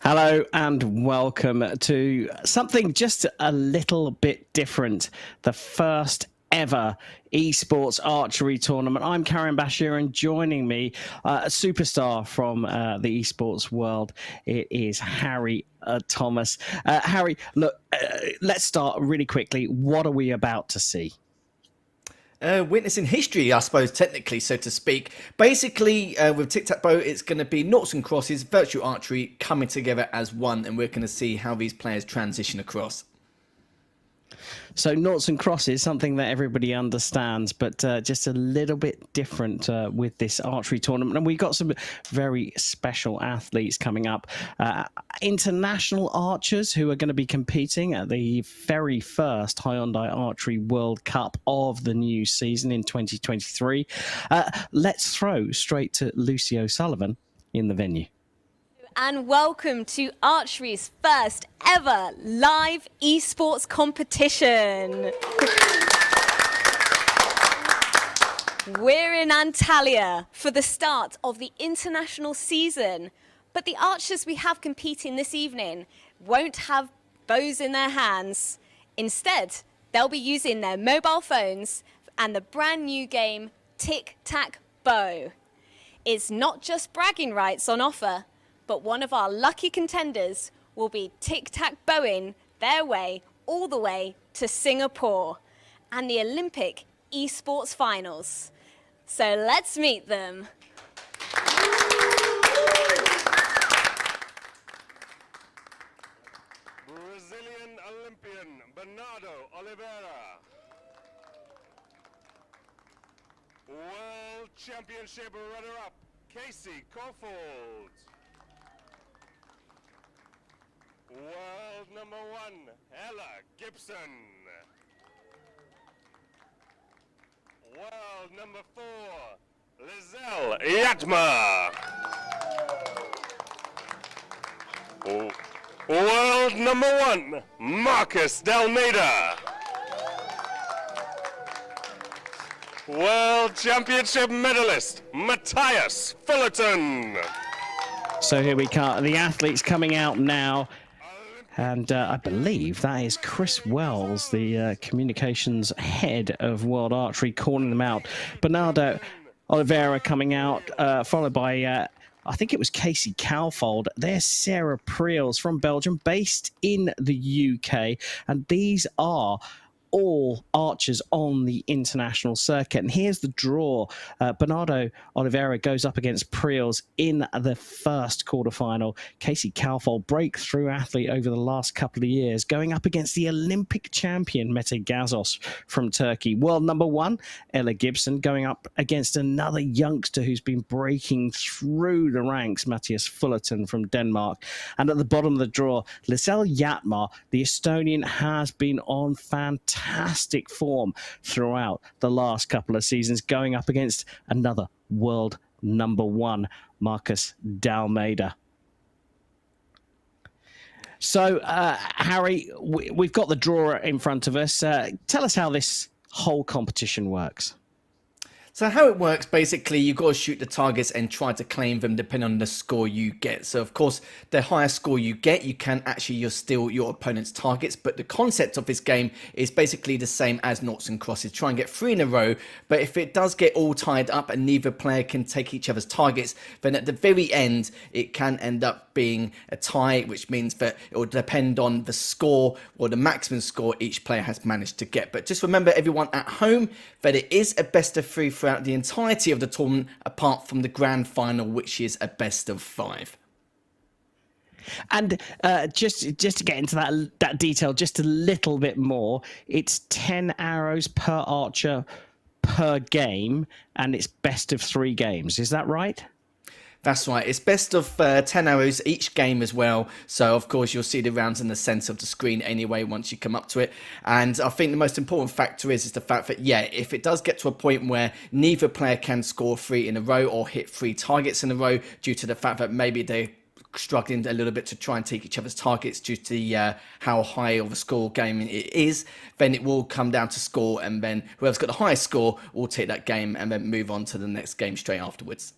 Hello and welcome to something just a little bit different. The first ever Esports archery tournament. I'm Karim Bashir, and joining me, a superstar from the esports world, it is Harry Thomas. Harry, look, let's start really quickly. What are we about to see? Witnessing history, I suppose, technically, so to speak. Basically, with Tic Tac Bow, it's going to be noughts and crosses, virtual archery coming together as one, and we're going to see how these players transition across. So noughts and crosses, something that everybody understands, but just a little bit different with this archery tournament. And we've got some very special athletes coming up. International archers who are going to be competing at the very first Hyundai Archery World Cup of the new season in 2023. Let's throw straight to Lucy O'Sullivan in the venue. And welcome to Archery's first ever live esports competition. We're in Antalya for the start of the international season, but the archers we have competing this evening won't have bows in their hands. Instead, they'll be using their mobile phones and the brand new game Tic Tac Bow. It's not just bragging rights on offer, but one of our lucky contenders will be Tic Tac Bowing their way all the way to Singapore and the Olympic Esports Finals. So let's meet them. Brazilian Olympian Bernardo Oliveira. World Championship runner-up Kaufhold. World number one, Gibson. World number 4, Jaatma. World number 1, Marcus D'Almeida. World Championship medalist, Matthias Fullerton. So here we come, the athletes coming out now. And I believe that is Chris Wells, the communications head of World Archery, calling them out. Bernardo Oliveira coming out, followed by, I think it was Casey Kaufhold. There's Sarah Priels from Belgium, based in the UK. And these are all archers on the international circuit. And here's the draw. Bernardo Oliveira goes up against Priels in the first quarterfinal. Casey Kaufhold, breakthrough athlete over the last couple of years, going up against the Olympic champion Mete Gazoz from Turkey. World number 1, Gibson, going up against another youngster who's been breaking through the ranks, Matthias Fullerton from Denmark. And at the bottom of the draw, Jaatma, the Estonian, has been on fantastic form throughout the last couple of seasons, going up against another world number 1, Marcus D'Almeida. So, Harry, we've got the draw in front of us. Tell us how this whole competition works. So how it works, basically, you've got to shoot the targets and try to claim them depending on the score you get. So, of course, the higher score you get, you can actually steal your opponent's targets. But the concept of this game is basically the same as noughts and crosses. Try and get 3 in a row. But if it does get all tied up and neither player can take each other's targets, then at the very end, it can end up being a tie, which means that it will depend on the score or the maximum score each player has managed to get. But just remember, everyone at home, that it is a best of 3 throughout the entirety of the tournament, apart from the grand final, which is a best of 5. And just to get into that detail just a little bit more, it's 10 arrows per archer per game, and it's best of 3 games. Is that right? That's right. It's best of 10 arrows each game as well. So, of course, you'll see the rounds in the centre of the screen anyway once you come up to it. And I think the most important factor is the fact that, yeah, if it does get to a point where neither player can score 3 in a row or hit 3 targets in a row due to the fact that maybe they're struggling a little bit to try and take each other's targets due to the, how high of a score game it is, then it will come down to score, and then whoever's got the highest score will take that game and then move on to the next game straight afterwards.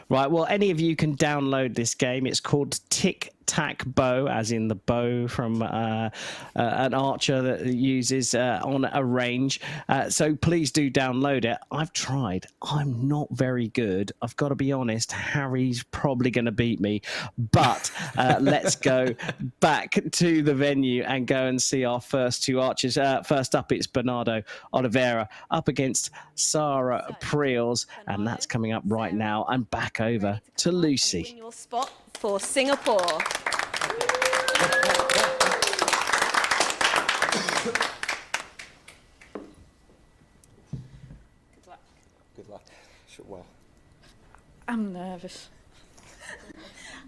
Right, well, any of you can download this game. It's called Tic Tac Bow, as in the bow from an archer that uses on a range. So please do download it. I've tried. I'm not very good. I've got to be honest. Harry's probably going to beat me. But let's go back to the venue and go and see our first two archers. First up, it's Bernardo Oliveira up against Sarah Priels. And that's coming up right now. And back over to Lucy. Win your spot for Singapore. Good luck. Shoot well. I'm nervous.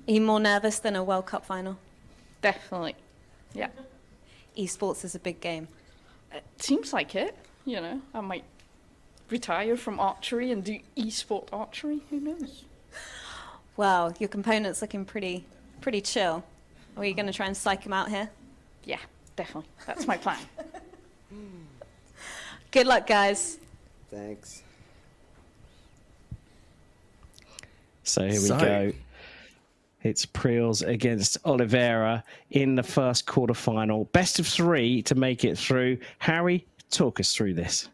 Are you more nervous than a World Cup final? Definitely. Yeah. Esports is a big game. It seems like it. You know, I might retire from archery and do esport archery. Who knows? Well, your component's looking pretty chill. Are you going to try and psych him out here? Yeah, definitely. That's my plan. Good luck, guys. Thanks. So here we go. It's Priels against Oliveira in the first quarterfinal. Best of 3 to make it through. Harry, talk us through this.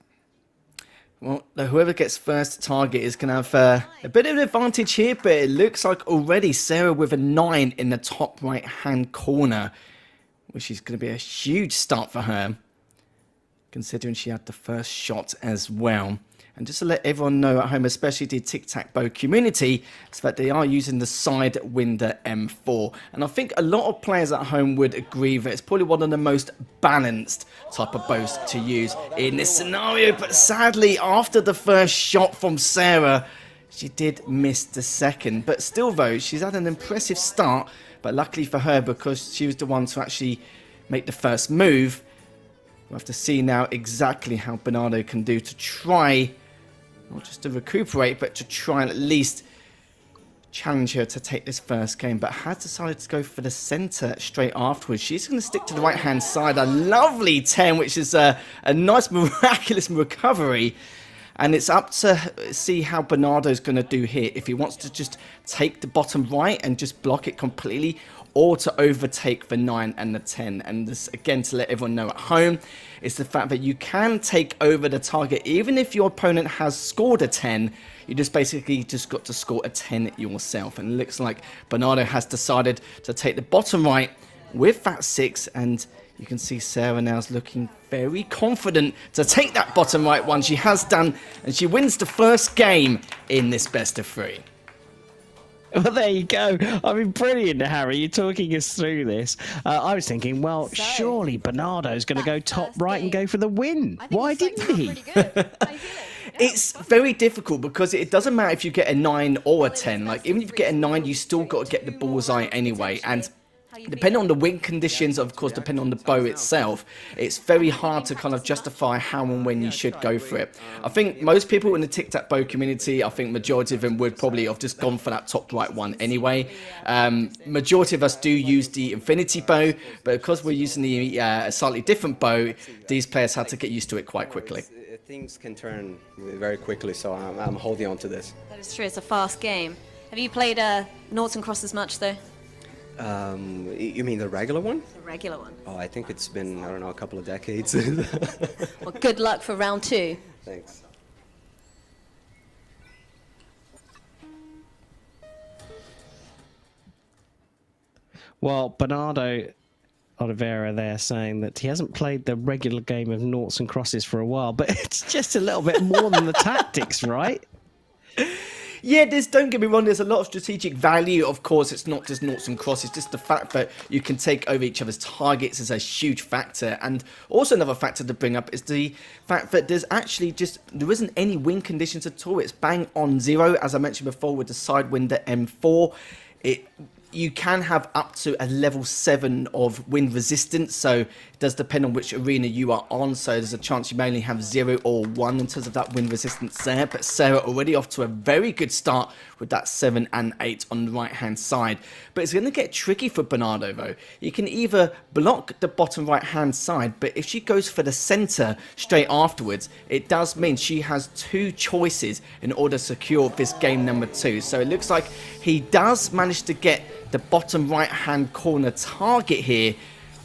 Well, whoever gets first target is going to have a bit of an advantage here, but it looks like already Sarah with a 9 in the top right-hand corner, which is going to be a huge start for her, considering she had the first shot as well. And just to let everyone know at home, especially the Tic Tac Bow community, is that they are using the Sidewinder M4. And I think a lot of players at home would agree that it's probably one of the most balanced type of bows to use in this scenario. But sadly, after the first shot from Sarah, she did miss the second. But still, though, she's had an impressive start. But luckily for her, because she was the one to actually make the first move, we'll have to see now exactly how Bernardo can do to try, not just to recuperate, but to try and at least challenge her to take this first game. But has decided to go for the centre straight afterwards. She's going to stick to the right-hand side. A lovely 10, which is a nice, miraculous recovery. And it's up to see how Bernardo's going to do here. If he wants to just take the bottom right and just block it completely, or to overtake the 9 and the 10. And this, again, to let everyone know at home, is the fact that you can take over the target even if your opponent has scored a 10. You just basically just got to score a 10 yourself. And it looks like Bernardo has decided to take the bottom right with that 6. And you can see Sarah now is looking very confident to take that bottom right one. She has done, and she wins the first game in this best of 3. Well, there you go. I mean, brilliant, Harry. You're talking us through this. I was thinking, well, surely Bernardo's going to go top right and go for the win. Why didn't he? It's very difficult because it doesn't matter if you get a 9 or a 10. Like, even if you get a 9, you still got to get the bullseye anyway. And depending on the wind conditions, of course, depending on the bow itself, it's very hard to kind of justify how and when you should go for it. I think most people in the Tic Tac Bow community, I think majority of them would probably have just gone for that top right one anyway. Majority of us do use the Infinity Bow, but because we're using the slightly different bow, these players had to get used to it quite quickly. Things can turn very quickly, so I'm holding on to this. That is true. It's a fast game. Have you played noughts and crosses much, though? You mean the regular one? The regular one. Oh, I think it's been, I don't know, a couple of decades. Well, good luck for round 2. Thanks. Well, Bernardo Oliveira there saying that he hasn't played the regular game of noughts and crosses for a while, but it's just a little bit more than the tactics, right? Yeah, don't get me wrong, there's a lot of strategic value. Of course, it's not just noughts and crosses, just the fact that you can take over each other's targets is a huge factor. And also another factor to bring up is the fact that there isn't any wind conditions at all. It's bang on 0, as I mentioned before, with the Sidewinder M4. you can have up to a level 7 of wind resistance, so it does depend on which arena you are on, so there's a chance you may only have 0 or 1 in terms of that wind resistance there. But Sarah already off to a very good start with that 7 and 8 on the right hand side. But it's going to get tricky for Bernardo though. You can either block the bottom right hand side, but if she goes for the center straight afterwards, it does mean she has 2 choices in order to secure this game number 2. So it looks like he does manage to get the bottom right hand corner target here,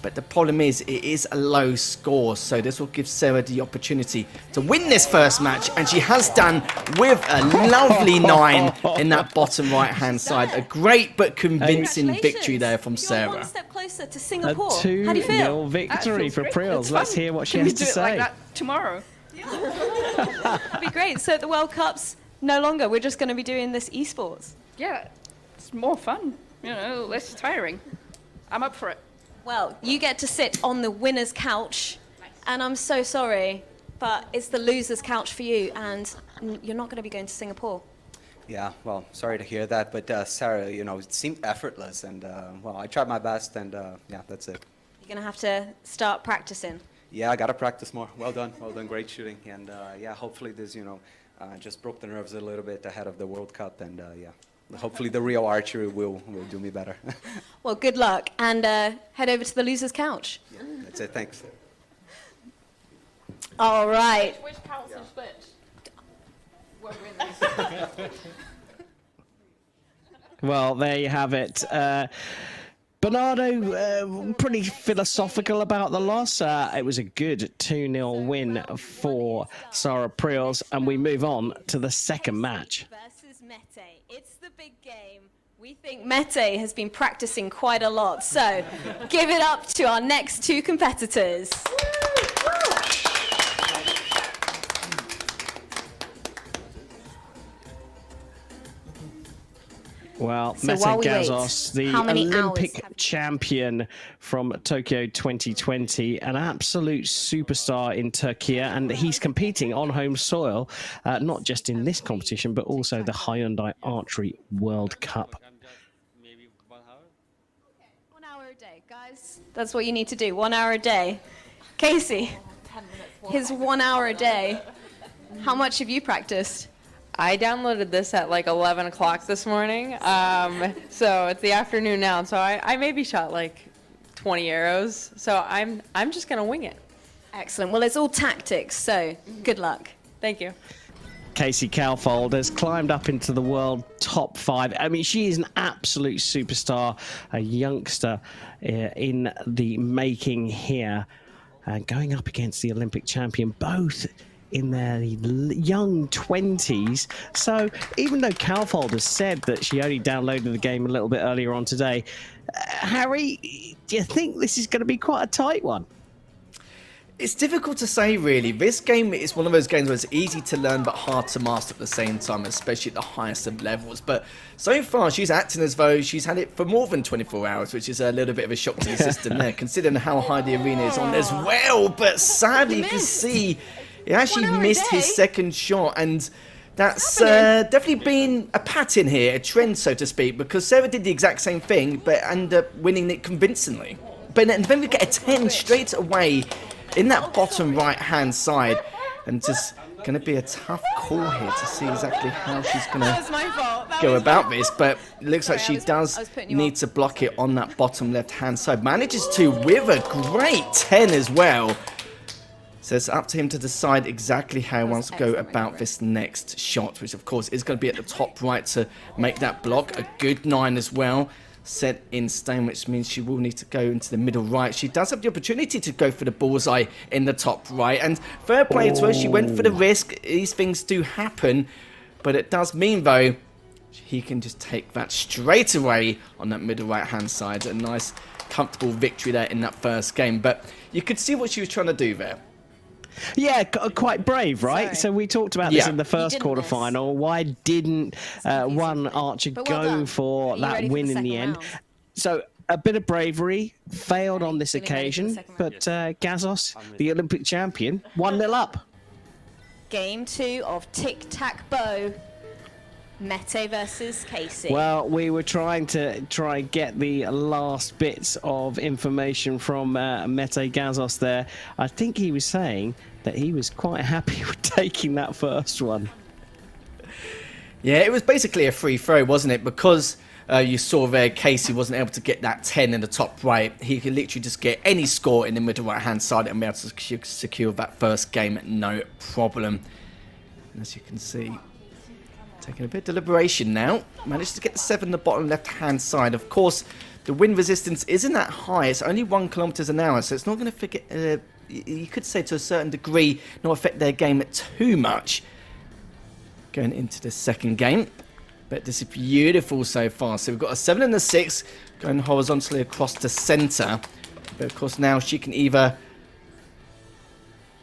but the problem is it is a low score, so this will give Sarah the opportunity to win this first match, and she has done with a lovely 9 in that bottom right hand side. A great but convincing victory there from Sarah. You're one step closer to A Singapore. How do you feel? 2-0 victory for Priels. Let's hear what she Can we has to do it like say. that tomorrow? That'd be great. So the World Cup's no longer. We're just going to be doing this esports. Yeah, it's more fun. You know, less tiring. I'm up for it. Well, you get to sit on the winner's couch, and I'm so sorry, but it's the loser's couch for you, and you're not going to be going to Singapore. Yeah, well, sorry to hear that, but Sarah, you know, it seemed effortless, and well, I tried my best, and yeah, that's it. You're going to have to start practicing. Yeah, I gotta practice more. Well done, great shooting, and yeah, hopefully this, you know, just broke the nerves a little bit ahead of the World Cup, and yeah. Hopefully the Rio Archery will do me better. Well, good luck, and head over to the loser's couch. Yeah, that's it, thanks. All right. Which couch is which? Well, there you have it. Bernardo, pretty philosophical about the loss. It was a good 2-0 win for Sarah Priels, and we move on to the second match. Versus Mete. It's the big game. We think Mete has been practicing quite a lot, so give it up to our next 2 competitors. Well, So Mete while we Gazoz, wait, the how many hours Olympic have you- champion from Tokyo 2020, an absolute superstar in Turkey, and he's competing on home soil, not just in this competition, but also the Hyundai Archery World Cup. 1 hour a day, guys. That's what you need to do. 1 hour a day. Casey, his 1 hour a day. How much have you practiced? I downloaded this at like 11 o'clock this morning, so it's the afternoon now, so I maybe shot like 20 arrows, so I'm just going to wing it. Excellent. Well, it's all tactics, so good luck. Thank you. Casey Kaufhold has climbed up into the world top 5. I mean, she is an absolute superstar, a youngster in the making here, going up against the Olympic champion, both in their young 20s. So even though Kaufhold has said that she only downloaded the game a little bit earlier on today, Harry, do you think this is going to be quite a tight one? It's difficult to say, really. This game is one of those games where it's easy to learn but hard to master at the same time, especially at the highest of levels. But so far, she's acting as though she's had it for more than 24 hours, which is a little bit of a shock to the system there, considering how high the arena is on as well. But sadly, you can see he actually missed his second shot, and that's definitely been a pattern here, a trend, so to speak, because Sarah did the exact same thing, but ended up winning it convincingly. But then we get a 10 straight away in that bottom right-hand side, and just going to be a tough call here to see exactly how she's going to go about this, but it looks like she does need to block it on that bottom left-hand side. Manages to with a great 10 as well. So it's up to him to decide exactly how he wants to go about this next shot, which of course is going to be at the top right to make that block. A good 9 as well, set in stone, which means she will need to go into the middle right. She does have the opportunity to go for the bullseye in the top right, and fair play to her, she went for the risk. These things do happen, but it does mean though he can just take that straight away on that middle right hand side. A nice comfortable victory there in that first game, but you could see what she was trying to do there. Yeah, quite brave, right? So we talked about this in the first quarterfinal. Why didn't one archer go for that win in the end? So a bit of bravery, failed on this occasion, but Gazoz, the Olympic champion, 1-0 up. Game 2 of Tic Tac Bow. Mete versus Casey. Well, we were trying to get the last bits of information from Mete Gazoz there. I think he was saying that he was quite happy with taking that first one. Yeah, it was basically a free throw, wasn't it? Because you saw there Casey wasn't able to get that 10 in the top right. He could literally just get any score in the middle right-hand side and be able to secure that first game, no problem. And as you can see, taking a bit of deliberation now. Managed to get the 7 in the bottom left-hand side. Of course, the wind resistance isn't that high. It's only 1 kilometers an hour, so it's not going to you could say to a certain degree, not affect their game too much going into the second game. But this is beautiful so far. So we've got a 7 and a 6 going horizontally across the centre. But of course now she can either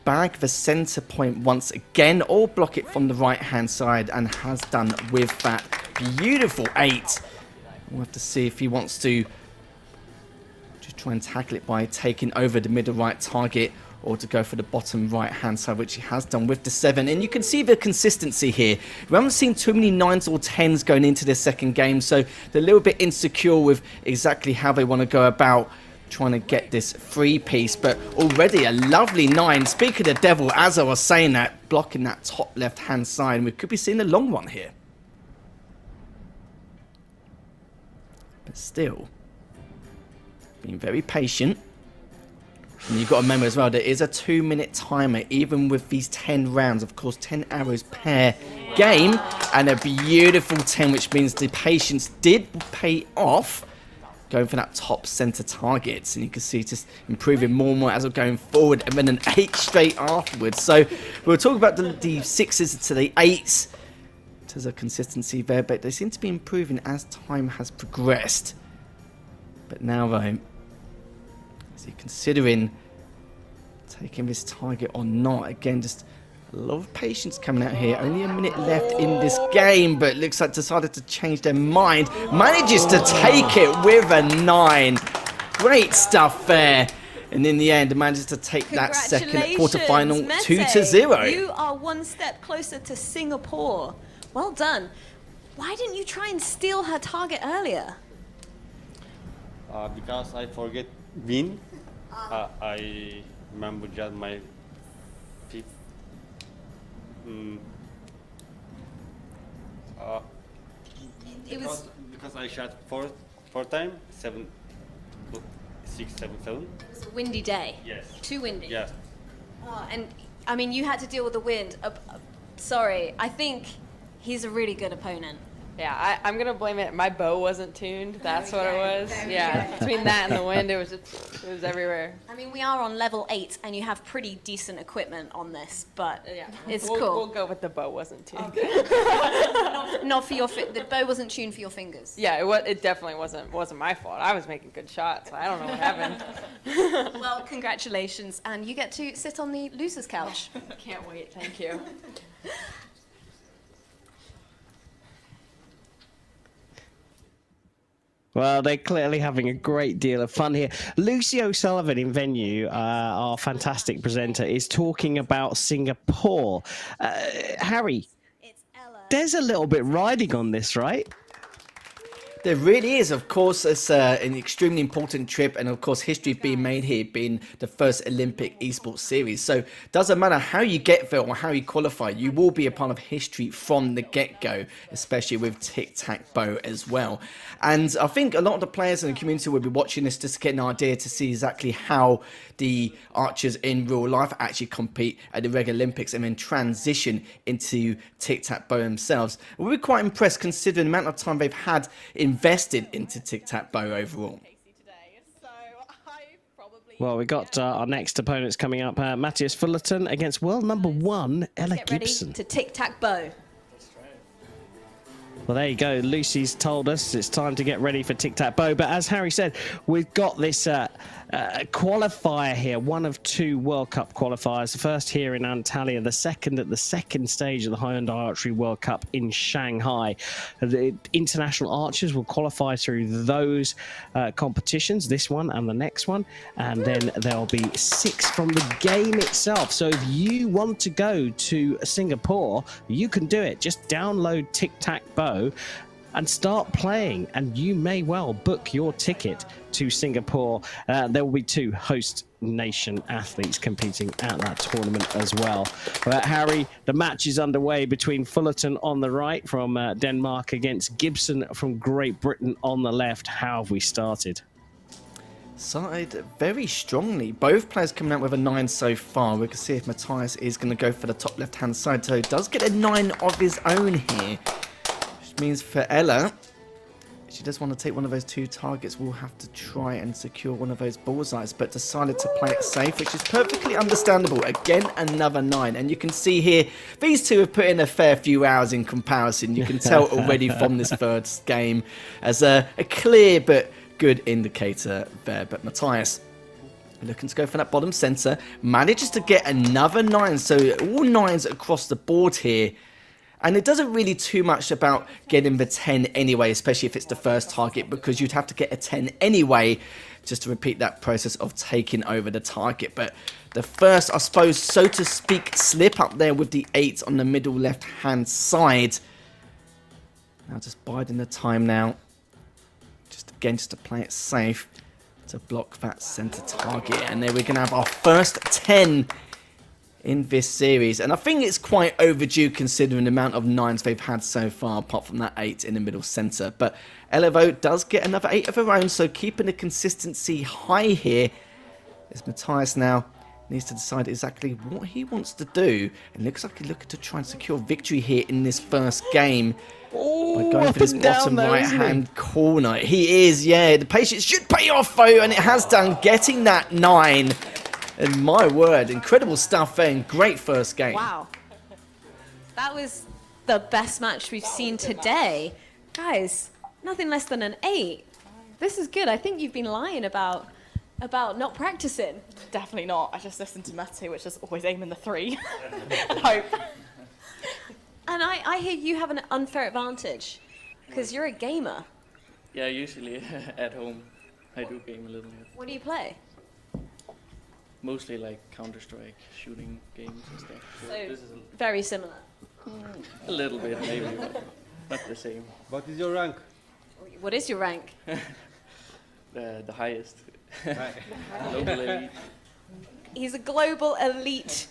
bag the centre point once again or block it from the right hand side, and has done with that beautiful 8. We'll have to see if he wants to just try and tackle it by taking over the middle right target, or to go for the bottom right hand side, which he has done with the 7. And you can see the consistency here. We haven't seen too many 9s or 10s going into this second game, so they're a little bit insecure with exactly how they want to go about trying to get this 3-piece. But already a lovely 9. Speak of the devil, as I was saying that, blocking that top left hand side. We could be seeing a long one here. But still, being very patient. And you've got to remember as well, there is a 2-minute timer, even with these 10 rounds. Of course, 10 arrows per game, and a beautiful 10, which means the patience did pay off, going for that top centre targets. And you can see just improving more and more as we're going forward, and then an 8 straight afterwards. So we'll talk about the 6s to the 8s. There's a consistency there, but they seem to be improving as time has progressed. But now, though, is he considering taking this target or not? Again, just a lot of patience coming out here. Only a minute left in this game, but looks like decided to change their mind. Manages to take it with a 9. Great stuff there. And in the end, manages to take that second quarterfinal 2-0. You are 1 step closer to Singapore. Well done. Why didn't you try and steal her target earlier? Because I forget win. I remember just my fifth. Because I shot four time 7, 6, 7, 7. It was a windy day. Yes. Too windy. Yes. And I mean, you had to deal with the wind. Sorry, I think he's a really good opponent. Yeah, I'm gonna blame it. My bow wasn't tuned. That's what it was. Yeah, between that and the wind, it was everywhere. I mean, we are on level 8, and you have pretty decent equipment on this, but Yeah, it's we'll cool. We'll go with the bow wasn't tuned. Okay. not for your the bow wasn't tuned for your fingers. Yeah, it definitely wasn't my fault. I was making good shots. I don't know what happened. Well, congratulations, and you get to sit on the loser's couch. Can't wait. Thank you. Well, they're clearly having a great deal of fun here. Lucy O'Sullivan in venue, our fantastic presenter, is talking about Singapore. Harry, there's a little bit riding on this, right? There really is. Of course, it's an extremely important trip, and of course, history being made here, being the first Olympic esports series. So, doesn't matter how you get there or how you qualify, you will be a part of history from the get-go, especially with Tic Tac Bow as well. And I think a lot of the players in the community will be watching this just to get an idea to see exactly how the archers in real life actually compete at the regular Olympics and then transition into Tic Tac Bow themselves. We'll be quite impressed considering the amount of time they've had invested into Tic Tac Bow overall. Well, we got our next opponents coming up. Matthias Fullerton against world number 1, Ella Get ready Gibson. to Tic Tac Bow. Well, there you go. Lucy's told us it's time to get ready for Tic Tac Bow. But as Harry said, we've got this qualifier here, one of 2 World Cup qualifiers. The first here in Antalya, the second at the second stage of the Hyundai Archery World Cup in Shanghai. The international archers will qualify through those competitions, this one and the next one, and then there'll be 6 from the game itself. So if you want to go to Singapore, you can do it. Just download Tic Tac Bow and start playing, and you may well book your ticket to Singapore. There will be 2 host nation athletes competing at that tournament as well. Harry, the match is underway between Fullerton on the right from Denmark against Gibson from Great Britain on the left. How have we started? Started very strongly. Both players coming out with a 9 so far. We can see if Matthias is going to go for the top left-hand side. So he does get a 9 of his own here. Which means for Ella, if she does want to take one of those 2 targets, we'll have to try and secure one of those bullseyes, but decided to play it safe, which is perfectly understandable. Again, another 9. And you can see here, these 2 have put in a fair few hours in comparison. You can tell already from this first game as a clear but good indicator there. But Matthias, looking to go for that bottom centre, manages to get another 9. So all 9s across the board here. And it doesn't really too much about getting the 10 anyway, especially if it's the first target, because you'd have to get a 10 anyway just to repeat that process of taking over the target. But the first, I suppose, so to speak, slip up there with the 8 on the middle left-hand side. Now just biding the time now. Just again, just to play it safe, to block that centre target. And there we're going to have our first 10 in this series, and I think it's quite overdue considering the amount of 9s they've had so far, apart from that 8 in the middle centre. But Elevo does get another 8 of her own, so keeping the consistency high here. As Matthias now needs to decide exactly what he wants to do, and looks like he's looking to try and secure victory here in this first game by going for this bottom right-hand corner. He is, yeah. The patience should pay off though, and it has done, getting that 9. And my word, incredible stuff there, and great first game. Wow. That was the best match we've seen today. Guys, nothing less than an 8. This is good. I think you've been lying about not practicing. Definitely not. I just listened to Mette, which is always aim in the 3 and hope. And I hear you have an unfair advantage because you're a gamer. Yeah, usually at home I do game a little bit. What do you play? Mostly like Counter-Strike, shooting games and stuff. So this is very similar. a little bit maybe, but not the same. What is your rank? What is your rank? The highest. Global elite. He's a global elite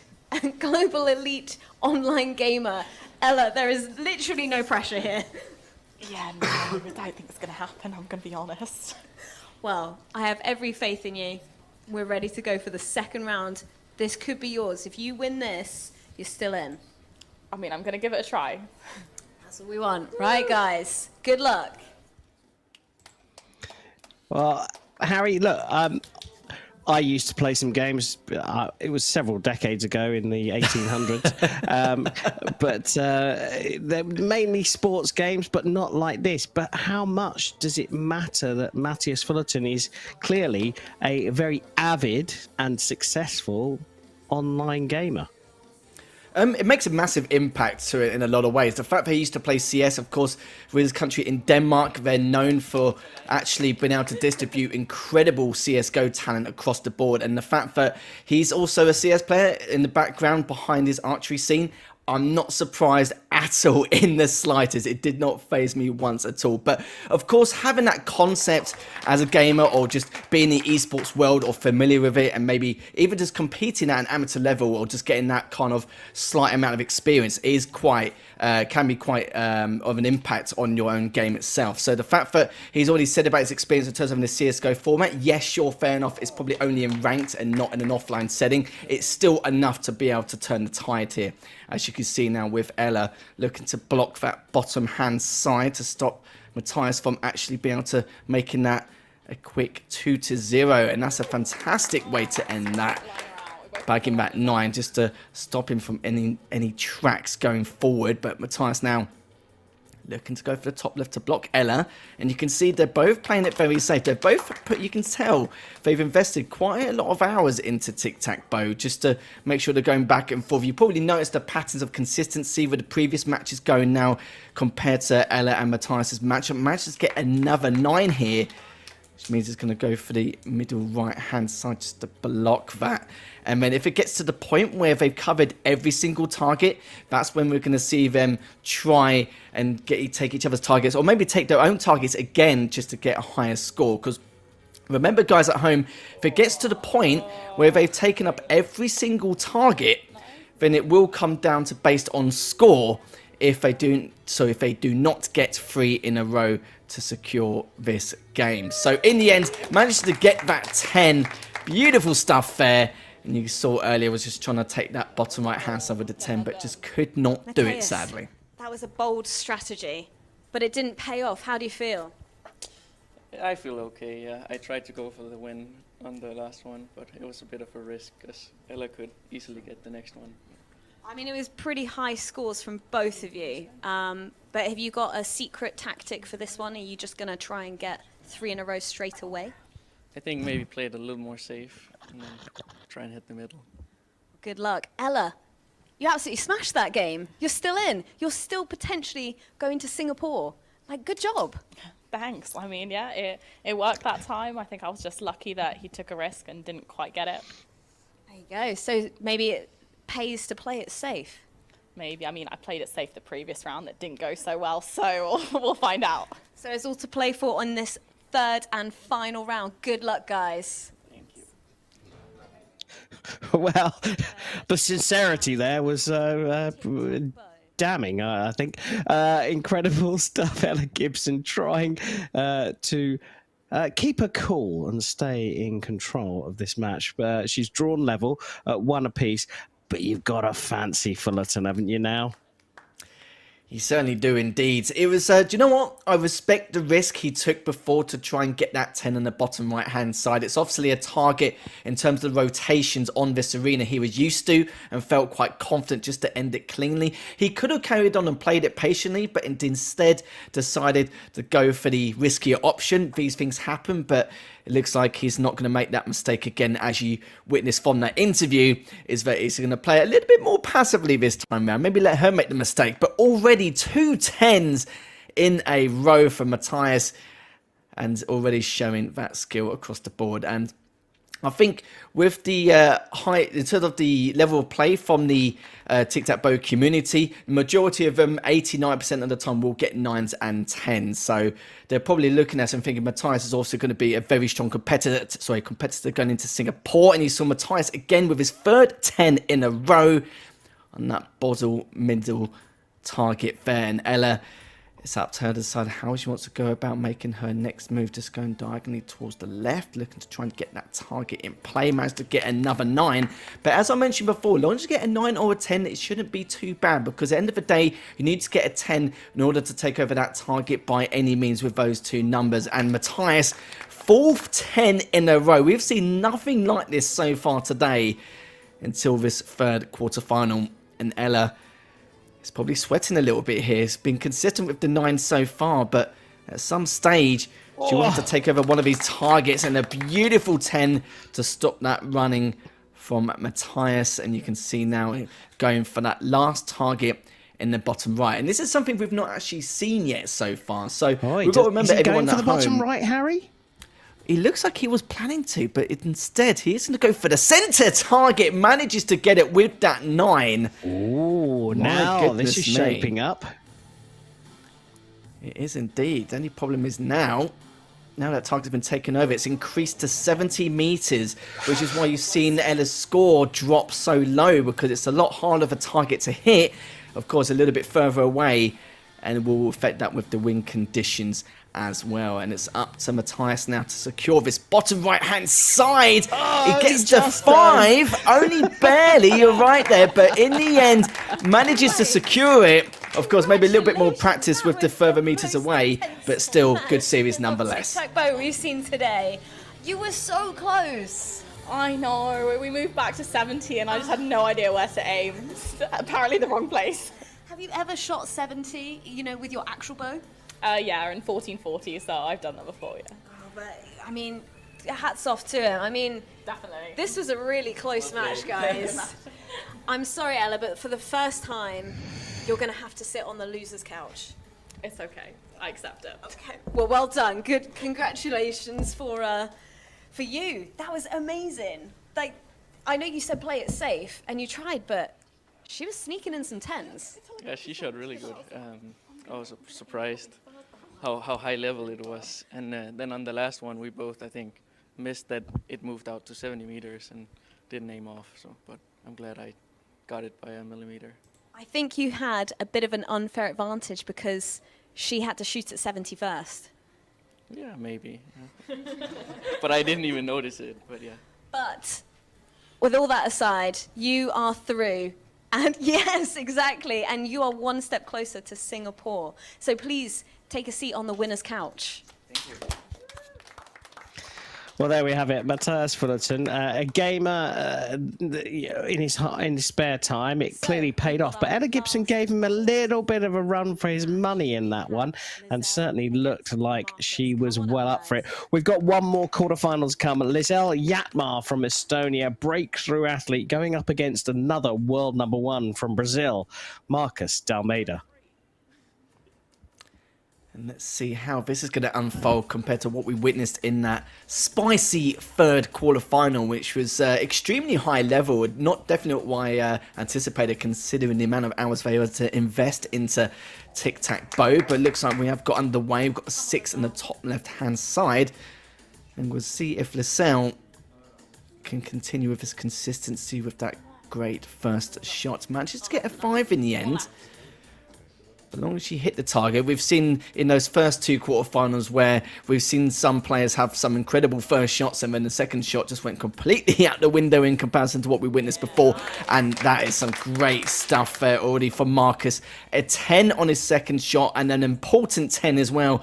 online gamer. Ella, there is literally no pressure here. Yeah, no, I don't think it's going to happen, I'm going to be honest. Well, I have every faith in you. We're ready to go for the second round. This could be yours. If you win this, you're still in. I mean, I'm going to give it a try. That's what we want. Right, guys? Good luck. Well, Harry, look, I used to play some games. It was several decades ago in the 1800s. But they're mainly sports games, but not like this. But how much does it matter that Matthias Fullerton is clearly a very avid and successful online gamer? It makes a massive impact to it in a lot of ways. The fact that he used to play CS, of course, with his country in Denmark, they're known for actually being able to distribute incredible CSGO talent across the board. And the fact that he's also a CS player in the background behind his archery scene, I'm not surprised at all in the slightest. It did not faze me once at all. But of course, having that concept as a gamer or just being in the esports world or familiar with it and maybe even just competing at an amateur level or just getting that kind of slight amount of experience is quite, can be quite of an impact on your own game itself. So the fact that he's already said about his experience in terms of in the CSGO format, yes, sure, fair enough, it's probably only in ranked and not in an offline setting. It's still enough to be able to turn the tide here. As you can see now with Ella looking to block that bottom hand side to stop Matthias from actually being able to making that a quick 2-0. And that's a fantastic way to end that. Bagging that 9 just to stop him from any tracks going forward. But Matthias now looking to go for the top left to block Ella, and you can see they're both playing it very safe. They're both, you can tell they've invested quite a lot of hours into Tic Tac Bow just to make sure they're going back and forth. You probably noticed the patterns of consistency with the previous matches going now compared to Ella and Matthias's matchup. Manages to get another 9 here, which means it's going to go for the middle right-hand side just to block that. And then if it gets to the point where they've covered every single target, that's when we're going to see them try and take each other's targets, or maybe take their own targets again just to get a higher score. Because remember, guys at home, if it gets to the point where they've taken up every single target, then it will come down to based on score if they do not get 3 in a row to secure this game. So in the end, managed to get that 10. Beautiful stuff there. And you saw earlier was just trying to take that bottom right hand side with the 10, but just could not do it, sadly. That was a bold strategy, but it didn't pay off. How do you feel? I feel okay, yeah. I tried to go for the win on the last one, but it was a bit of a risk because Ella could easily get the next one. I mean, it was pretty high scores from both of you, but have you got a secret tactic for this one? Are you just going to try and get 3 in a row straight away? I think maybe play it a little more safe and then try and hit the middle. Good luck. Ella, you absolutely smashed that game. You're still in. You're still potentially going to Singapore. Like, good job. Thanks. I mean, yeah, it worked that time. I think I was just lucky that he took a risk and didn't quite get it. There you go. So maybe it pays to play it safe. Maybe. I mean, I played it safe the previous round. That didn't go so well, so we'll find out. So it's all to play for on this 3rd and final round. Good luck, guys. Thank you. Well, the sincerity there was damning, I think. Incredible stuff. Ella Gibson trying to keep her cool and stay in control of this match. She's drawn level at 1 apiece, but you've got to fancy Fullerton, haven't you now? You certainly do indeed. It was, do you know what? I respect the risk he took before to try and get that 10 on the bottom right-hand side. It's obviously a target in terms of the rotations on this arena he was used to and felt quite confident just to end it cleanly. He could have carried on and played it patiently, but instead decided to go for the riskier option. These things happen, but it looks like he's not going to make that mistake again, as you witnessed from that interview, is that he's going to play a little bit more passively this time around. Maybe let her make the mistake, but already 2 10s in a row for Matthias, and already showing that skill across the board. And I think with the in terms of the level of play from the Tic Tac Bow community, the majority of them, 89% of the time, will get 9s and 10s. So they're probably looking at and thinking Matthias is also going to be a very strong competitor going into Singapore. And you saw Matthias again with his 3rd 10 in a row on that bottle middle target there. And Ella, it's up to her to decide how she wants to go about making her next move. Just going diagonally towards the left, looking to try and get that target in play. Managed to get another 9. But as I mentioned before, as long as you get a 9 or a 10, it shouldn't be too bad, because at the end of the day, you need to get a 10 in order to take over that target by any means with those 2 numbers. And Matthias, 4th 10 in a row. We've seen nothing like this so far today until this 3rd quarterfinal. And Ella is probably sweating a little bit here. It's been consistent with the 9 so far, but at some stage, she wants to take over one of these targets, and a beautiful 10 to stop that running from Matthias. And you can see now going for that last target in the bottom right. And this is something we've not actually seen yet so far. So we've got to remember, everyone at home, going for the bottom right, Harry? He looks like he was planning to, but instead he is going to go for the centre target. Manages to get it with that 9. Ooh, now this is shaping up. It is indeed. The only problem is now that target's been taken over, it's increased to 70 metres, which is why you've seen Ella's score drop so low, because it's a lot harder of a target to hit. Of course, a little bit further away, and it will affect that with the wind conditions as well. And it's up to Matthias now to secure this bottom right hand side. He gets to 5, only barely, you're right there, but in the end manages to secure it. Of course, maybe a little bit more practice with the further meters away, but still good series nonetheless. Tic Tac Bow we've seen today. You were so close. I know. We moved back to 70 and I just had no idea where to aim. Apparently the wrong place. Have you ever shot 70, you know, with your actual bow? Yeah, in 1440, so I've done that before, yeah. Oh, but, I mean, hats off to him. I mean, Definitely. this was a really close match, guys. I'm sorry, Ella, but for the first time, you're going to have to sit on the loser's couch. It's okay. I accept it. Okay. Well done. Good. Congratulations for you. That was amazing. Like, I know you said play it safe, and you tried, but she was sneaking in some tens. Yeah, she shot really good. I was surprised how high level it was. And then on the last one, we both, I think, missed that it moved out to 70 meters and didn't aim off. So, but I'm glad I got it by a millimeter. I think you had a bit of an unfair advantage because she had to shoot at 70 first. Yeah, maybe. Yeah. But I didn't even notice it, but yeah. But with all that aside, you are through. And yes, exactly. And you are one step closer to Singapore. So please take a seat on the winner's couch. Thank you. Well, there we have it. Matthias Fullerton, a gamer in his spare time. It clearly paid off. But Ella Gibson gave him a little bit of a run for his money in that one, and certainly looked like she was well up for it. We've got one more quarterfinals come. Lizelle Jaatma from Estonia, breakthrough athlete, going up against another world #1 from Brazil, Marcus D'Almeida. And let's see how this is going to unfold compared to what we witnessed in that spicy third quarterfinal, which was extremely high level. Not definitely what I anticipated, considering the amount of hours they were to invest into Tic Tac Bow. But it looks like we have got underway. We've got a 6 in the top left-hand side. And we'll see if Lizelle can continue with his consistency with that great first shot. Manages to get a 5 in the end. As long as she hit the target. We've seen in those first two quarterfinals where we've seen some players have some incredible first shots and then the second shot just went completely out the window in comparison to what we witnessed before. And that is some great stuff there already for Marcus. A 10 on his second shot and an important 10 as well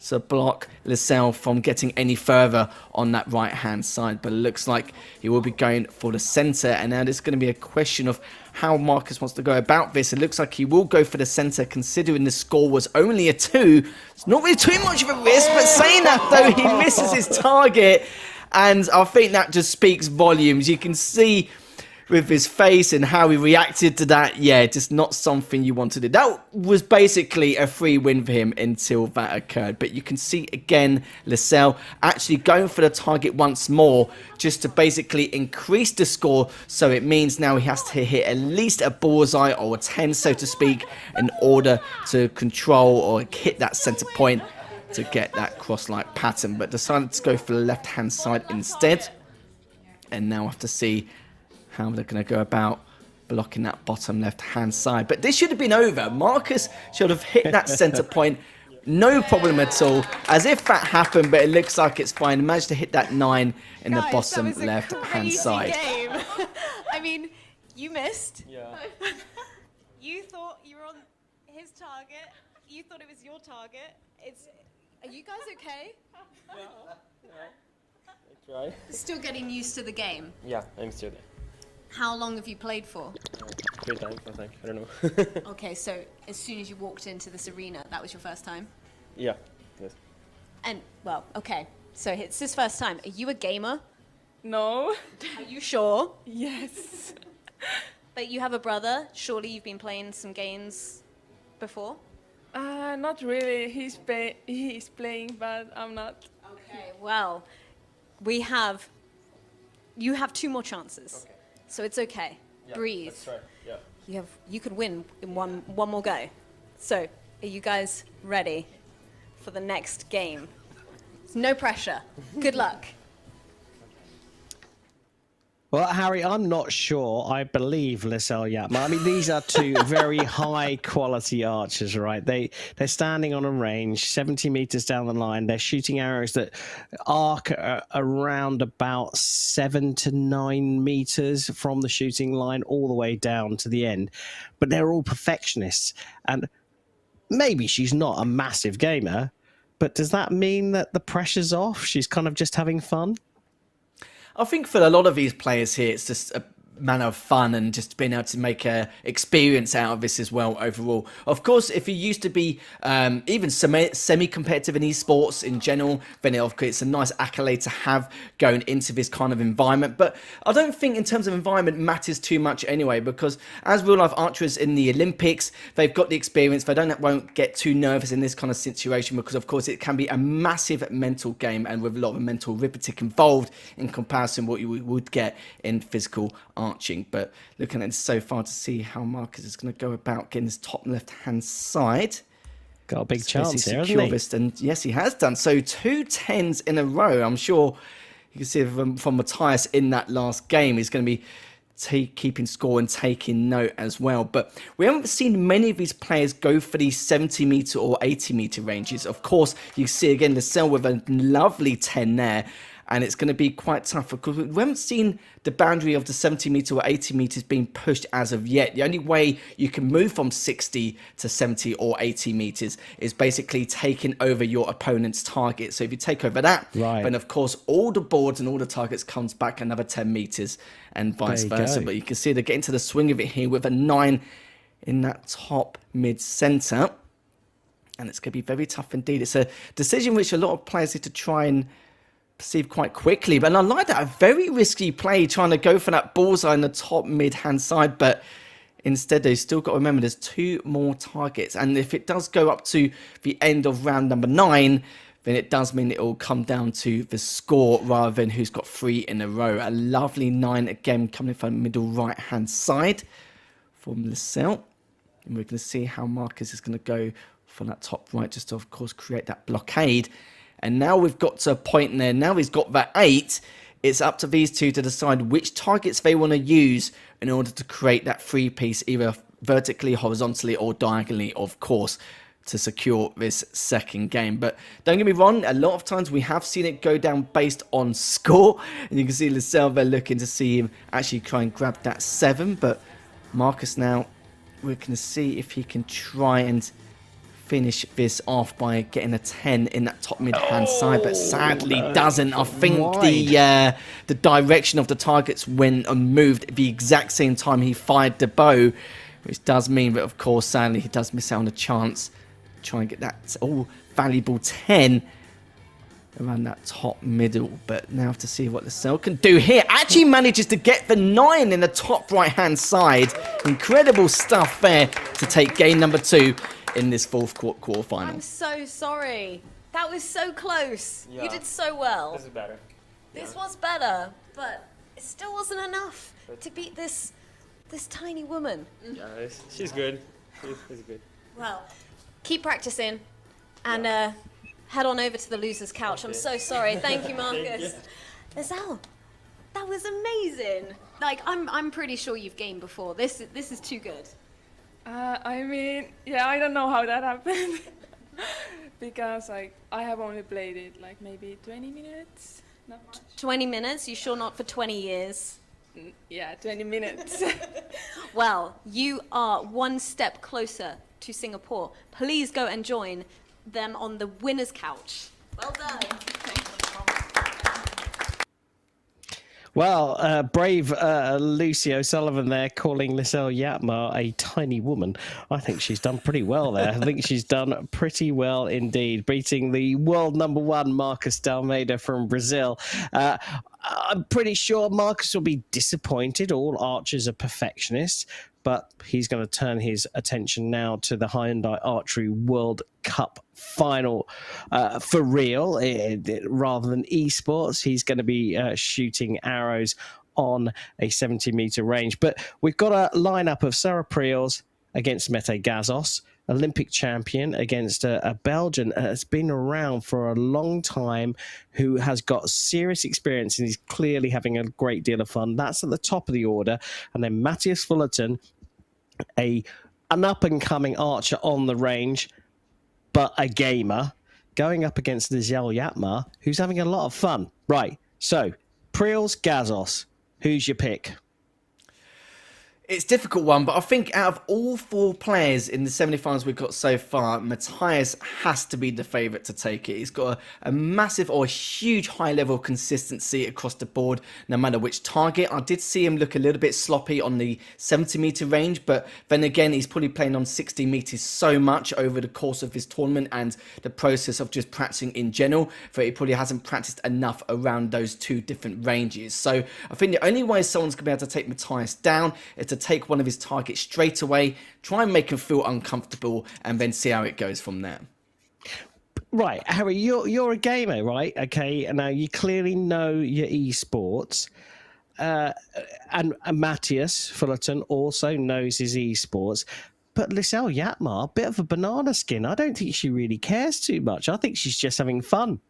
to block Lizelle from getting any further on that right-hand side. But it looks like he will be going for the centre. And now there's going to be a question of how Marcus wants to go about this. It looks like he will go for the centre, considering the score was only a 2. It's not really too much of a risk, but saying that, though, he misses his target. And I think that just speaks volumes. You can see with his face and how he reacted to that, yeah, just not something you want to do. That was basically a free win for him until that occurred. But you can see again, Lizelle actually going for the target once more, just to basically increase the score. So it means now he has to hit at least a bullseye or a 10, so to speak, in order to control or hit that center point to get that cross-like pattern. But decided to go for the left-hand side instead. And now I have to see how they're going to go about blocking that bottom left-hand side. But this should have been over. Marcus should have hit that centre point. No problem at all. As if that happened, but it looks like it's fine. He managed to hit that 9 in the bottom left-hand side. Game. I mean, you missed. Yeah. You thought you were on his target. You thought it was your target. Are you guys okay? Yeah. I try. Still getting used to the game. Yeah, I'm still there. How long have you played for? 3 times, I think. I don't know. Okay, so as soon as you walked into this arena, that was your first time? Yeah. Yes. And, well, okay. So it's his first time. Are you a gamer? No. Are you sure? Yes. But you have a brother. Surely you've been playing some games before? Not really. He's playing, but I'm not. Okay, well, you have 2 more chances. Okay. So it's okay. Yeah, Breathe. let's try. Yeah. You could win in one more go. So, are you guys ready for the next game? No pressure. Good luck. Well, Harry, I'm not sure. I believe Lizelle Jaatma. I mean, these are 2 very high-quality archers, right? They're standing on a range, 70 meters down the line. They're shooting arrows that arc around about 7 to 9 meters from the shooting line all the way down to the end. But they're all perfectionists. And maybe she's not a massive gamer, but does that mean that the pressure's off? She's kind of just having fun? I think for a lot of these players here, it's just manner of fun and just being able to make a experience out of this as well overall. Of course, if you used to be even semi-competitive in esports in general, then it's a nice accolade to have going into this kind of environment. But I don't think in terms of environment matters too much anyway, because as real life archers in the Olympics, they've got the experience. They won't get too nervous in this kind of situation, because of course it can be a massive mental game and with a lot of mental arithmetic involved in comparison what you would get in physical arching. But looking at it so far to see how Marcus is going to go about getting his top left hand side. Got a big chance here, hasn't he? And yes, he has done. So 2 10s in a row. I'm sure you can see from Matthias in that last game. He's going to be keeping score and taking note as well. But we haven't seen many of these players go for these 70 meter or 80 meter ranges. Of course, you see again Lascelles with a lovely 10 there. And it's going to be quite tough because we haven't seen the boundary of the 70 meter or 80 meters being pushed as of yet. The only way you can move from 60 to 70 or 80 meters is basically taking over your opponent's target. So if you take over that, then of course all the boards and all the targets comes back another 10 meters and vice versa. But you can see they're getting to the swing of it here with a 9 in that top mid center. And it's going to be very tough indeed. It's a decision which a lot of players need to try and perceive quite quickly, but I like that. A very risky play trying to go for that bullseye in the top mid hand side, but instead they've still got to remember there's 2 more targets, and if it does go up to the end of round number 9, then it does mean it will come down to the score rather than who's got 3 in a row. A lovely 9 again coming from the middle right hand side from Lascelles, and we're going to see how Marcus is going to go for that top right, just to of course create that blockade. And now we've got to a point there. Now he's got that 8. It's up to these two to decide which targets they want to use in order to create that 3-piece, either vertically, horizontally, or diagonally, of course, to secure this second game. But don't get me wrong, a lot of times we have seen it go down based on score. And you can see Lascelles there looking to see him actually try and grab that 7. But Marcus now, we're going to see if he can try and finish this off by getting a 10 in that top mid hand side, but sadly doesn't. I think the direction of the targets went and moved the exact same time he fired the bow, which does mean that of course sadly he does miss out on a chance to try and get that valuable 10 around that top middle. But now have to see what Lascelles can do here. Actually manages to get the 9 in the top right hand side. Incredible stuff there to take game number 2 in this 4th quarterfinal. I'm so sorry. That was so close. Yeah. You did so well. This is better. This was better, but it still wasn't enough to beat this tiny woman. Yeah, she's good. She's good. Well, keep practicing and head on over to the loser's couch. I'm so sorry. Thank you, Marcus. Lascelles, that was amazing. Like, I'm pretty sure you've gamed before. This is too good. I mean, yeah, I don't know how that happened. Because, like, I have only played it, like, maybe 20 minutes? Not much. 20 minutes? You sure not for 20 years? Yeah, 20 minutes. Well, you are 1 step closer to Singapore. Please go and join them on the winner's couch. Well done. Well, brave Lucy O'Sullivan there calling Lascelles Jaatma a tiny woman. I think she's done pretty well there. I think she's done pretty well indeed, beating the world #1 Marcus D'Almeida from Brazil. I'm pretty sure Marcus will be disappointed. All archers are perfectionists, but he's going to turn his attention now to the Hyundai Archery World Cup final for real, rather than esports. He's going to be shooting arrows on a 70-meter range. But we've got a lineup of Sarah Priels against Mette Gazoz, Olympic champion against a Belgian that's been around for a long time, who has got serious experience and is clearly having a great deal of fun. That's at the top of the order. And then Matthias Fullerton, an up-and-coming archer on the range, but a gamer, going up against Lascelles Jaatma, who's having a lot of fun. Right, so, Priels, Gazoz, who's your pick? It's a difficult one, but I think out of all 4 players in the semi-finals we've got so far, Matthias has to be the favourite to take it. He's got a massive or a huge high level of consistency across the board, no matter which target. I did see him look a little bit sloppy on the 70-metre range, but then again, he's probably playing on 60 metres so much over the course of his tournament and the process of just practicing in general, that he probably hasn't practiced enough around those 2 different ranges. So I think the only way someone's going to be able to take Matthias down is to take one of his targets straight away, try and make him feel uncomfortable, and then see how it goes from there. Right, Harry, you're a gamer, right? Okay, now you clearly know your esports. And Matthias Fullerton also knows his esports. But Lisel Jaatma, a bit of a banana skin. I don't think she really cares too much. I think she's just having fun.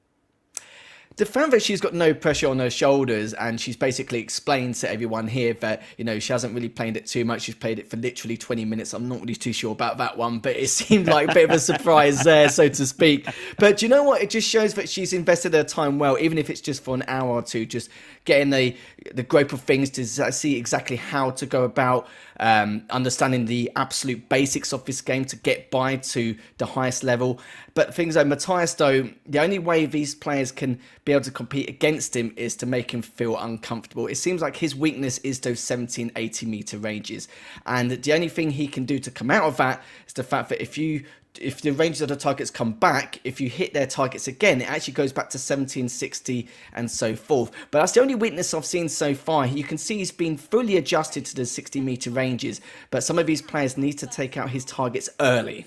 The fact that she's got no pressure on her shoulders, and she's basically explained to everyone here that, you know, she hasn't really played it too much. She's played it for literally 20 minutes. I'm not really too sure about that one, but it seemed like a bit of a surprise there, so to speak. But do you know what? It just shows that she's invested her time well, even if it's just for an hour or two, just getting the grip of things to see exactly how to go about understanding the absolute basics of this game to get by to the highest level. But things like Matthias, though, the only way these players can be able to compete against him is to make him feel uncomfortable. It seems like his weakness is those 70 and 80 meter ranges. And the only thing he can do to come out of that is the fact that if the ranges of the targets come back, if you hit their targets again, it actually goes back to 70 and 60 and so forth. But that's the only weakness I've seen so far. You can see he's been fully adjusted to the 60 meter ranges, but some of these players need to take out his targets early.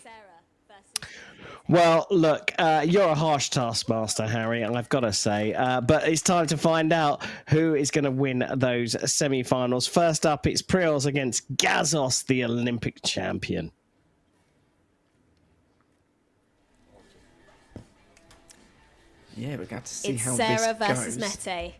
Well, look, you're a harsh taskmaster, Harry, and I've got to say, but it's time to find out who is going to win those semi-finals. First up, it's Priels against Gazoz, the Olympic champion. Yeah, we're going to see It's how Sarah this versus goes. Mete.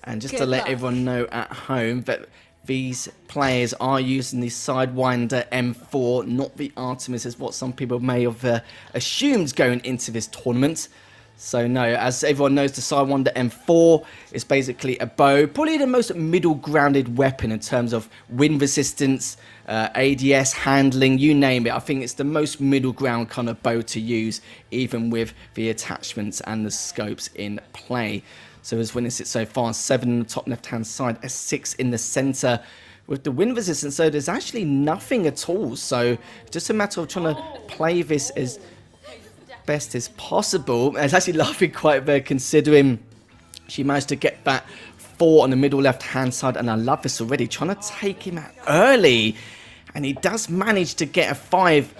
And just Good to let luck. everyone know at home that these players are using the Sidewinder M4, not the Artemis, as what some people may have assumed going into this tournament. So no, as everyone knows, the Sidewinder M4 is basically a bow, probably the most middle grounded weapon in terms of wind resistance, ADS, handling, you name it. I think it's the most middle ground kind of bow to use, even with the attachments and the scopes in play. So as witnessed it so far, 7 in the top left-hand side, a 6 in the centre. With the wind resistance, so there's actually nothing at all. So just a matter of trying to play this as best as possible. It's actually laughing quite there, considering she managed to get that 4 on the middle left-hand side. And I love this already, trying to take him out early. And he does manage to get a 5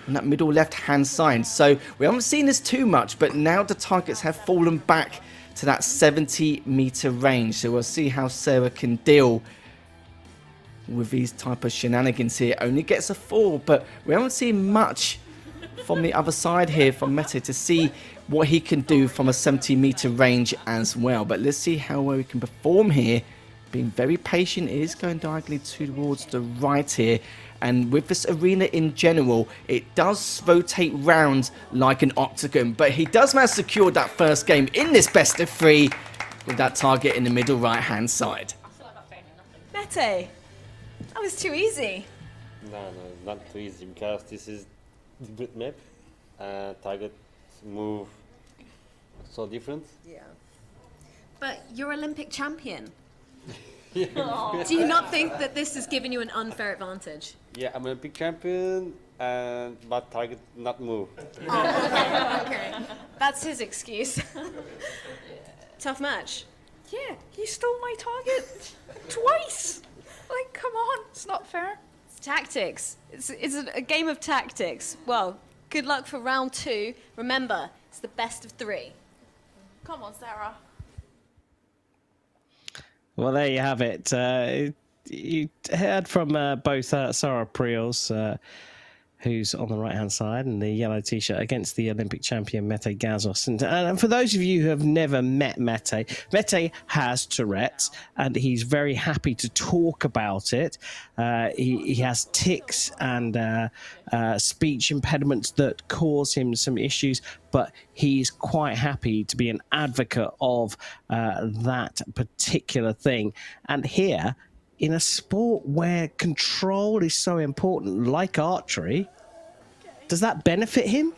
on that middle left-hand side. So we haven't seen this too much, but now the targets have fallen back to that 70 meter range. So we'll see how Sarah can deal with these type of shenanigans here. Only gets a 4, but we haven't seen much from the other side here from Mete to see what he can do from a 70 meter range as well. But let's see how well he can perform here. Being very patient, it is going diagonally towards the right here. And with this arena in general, it does rotate round like an octagon. But he does manage to secure that first game in this best of 3 with that target in the middle right-hand side. Mete, that was too easy. No, not too easy, because this is the good map. Targets move so different. Yeah. But you're Olympic champion. Yeah. Do you not think that this has given you an unfair advantage? Yeah, I'm a big champion, but target not move. Oh, okay. That's his excuse. Tough match. Yeah, you stole my target twice. Like, come on, it's not fair. It's tactics. It's a game of tactics. Well, good luck for round 2. Remember, it's the best of 3. Come on, Sarah. Well, there you have it. You heard from both Sarah Priels, who's on the right-hand side, and the yellow T-shirt against the Olympic champion Mete Gazoz. And for those of you who have never met Mete, Mete has Tourette's, and he's very happy to talk about it. He has tics and speech impediments that cause him some issues, but he's quite happy to be an advocate of that particular thing. And here, in a sport where control is so important, like archery, does that benefit him?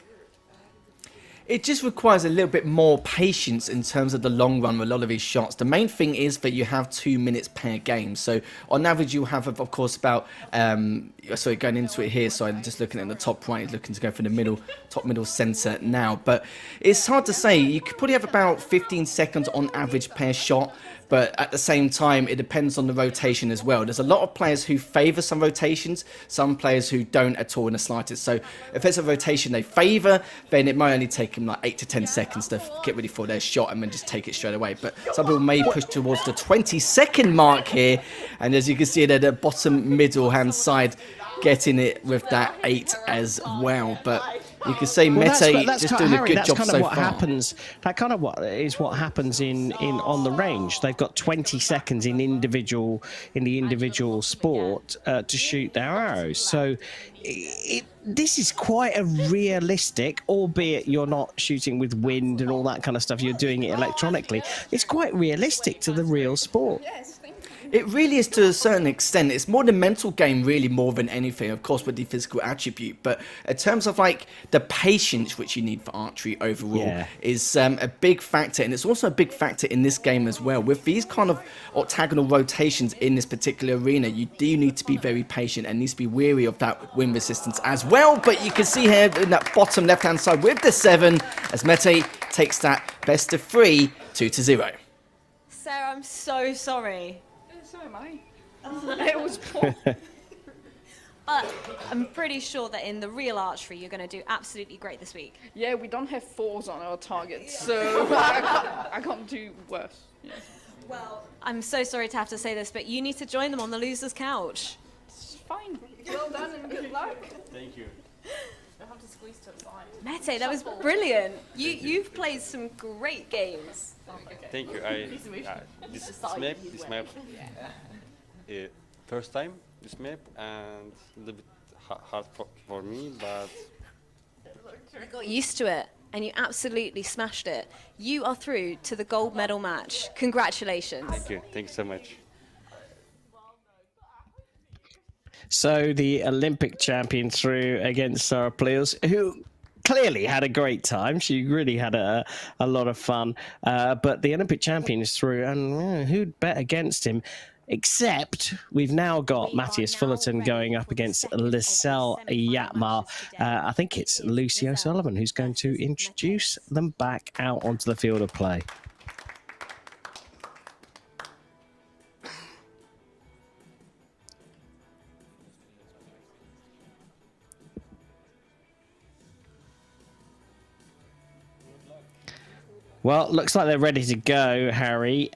It just requires a little bit more patience in terms of the long run with a lot of his shots. The main thing is that you have 2 minutes per game. So on average, you'll have, of course, about, sorry, going into it here. So I'm just looking at the top right, looking to go for the middle, top middle center now. But it's hard to say. You could probably have about 15 seconds on average per shot. But at the same time, it depends on the rotation as well. There's a lot of players who favour some rotations, some players who don't at all in the slightest. So if it's a rotation they favour, then it might only take them like 8 to 10 seconds to get ready for their shot and then just take it straight away. But some people may push towards the 20-second mark here. And as you can see at the bottom middle hand side, getting it with that 8 as well. But you could say Mete just doing a good job so far. Happens. That kind of what happens in on the range. They've got 20 seconds in the individual sport to shoot their arrows. So this is quite a realistic, albeit you're not shooting with wind and all that kind of stuff. You're doing it electronically. It's quite realistic to the real sport. It really is to a certain extent. It's more the mental game, really, more than anything, of course, with the physical attribute. But in terms of like the patience which you need for archery overall is a big factor. And it's also a big factor in this game as well. With these kind of octagonal rotations in this particular arena, you do need to be very patient and needs to be wary of that wind resistance as well. But you can see here in that bottom left-hand side with the 7, as Mete takes that best of 3, 2-0. Sarah, I'm so sorry. So am I. It was poor. But I'm pretty sure that in the real archery, you're going to do absolutely great this week. Yeah, we don't have 4s on our targets, so I can't do worse. Yeah. Well, I'm so sorry to have to say this, but you need to join them on the loser's couch. It's fine. Well done and good luck. Thank you. I have to squeeze to the side. Mete, that was brilliant. You've played some great games. Thank you. This map, first time this map, and a little bit hard for me, but I got used to it, and you absolutely smashed it. You are through to the gold medal match. Congratulations. thank you so much. So the Olympic champion through against Sarah Priels, who clearly had a great time. She really had a lot of fun. But the Olympic champion is through, and who'd bet against him? Except we've now got Matthias Fullerton going up against Lisel Jaatma. I think it's Lucy O'Sullivan who's going to introduce them back out onto the field of play. Well, looks like they're ready to go, Harry.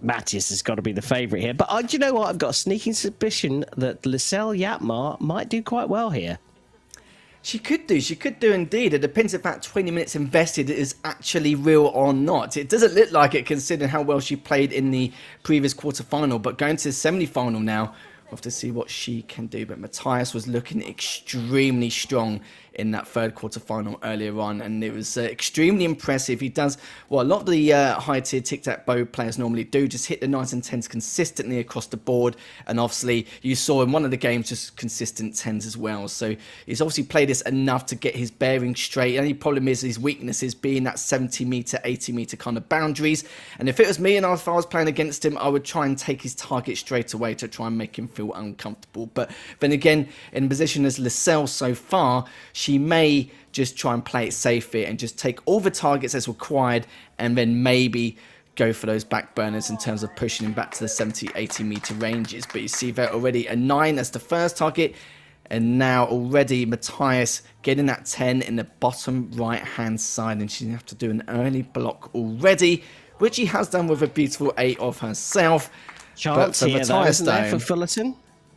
Matthias has got to be the favourite here. But do you know what? I've got a sneaking suspicion that Lisel Jaatma might do quite well here. She could do indeed. It depends if that 20 minutes invested is actually real or not. It doesn't look like it considering how well she played in the previous quarterfinal, but going to the semi-final now, we'll have to see what she can do. But Matthias was looking extremely strong in that third quarterfinal earlier on, and it was extremely impressive. He does what a lot of the high-tier Tic Tac Bow players normally do, just hit the 9s and 10s consistently across the board, and obviously you saw in one of the games just consistent 10s as well. So he's obviously played this enough to get his bearing straight. The only problem is his weaknesses being that 70-meter, 80-meter kind of boundaries, and if it was me and if I was playing against him, I would try and take his target straight away to try and make him feel uncomfortable. But then again, in position as Lisel so far, she may just try and play it safe here and just take all the targets as required and then maybe go for those back burners in terms of pushing him back to the 70-80 meter ranges. But you see there already a 9 as the first target, and now already Matthias getting that 10 in the bottom right hand side, and she's going to have to do an early block already, which he has done with a beautiful 8 of herself. Chance here though, isn't there, for Fullerton?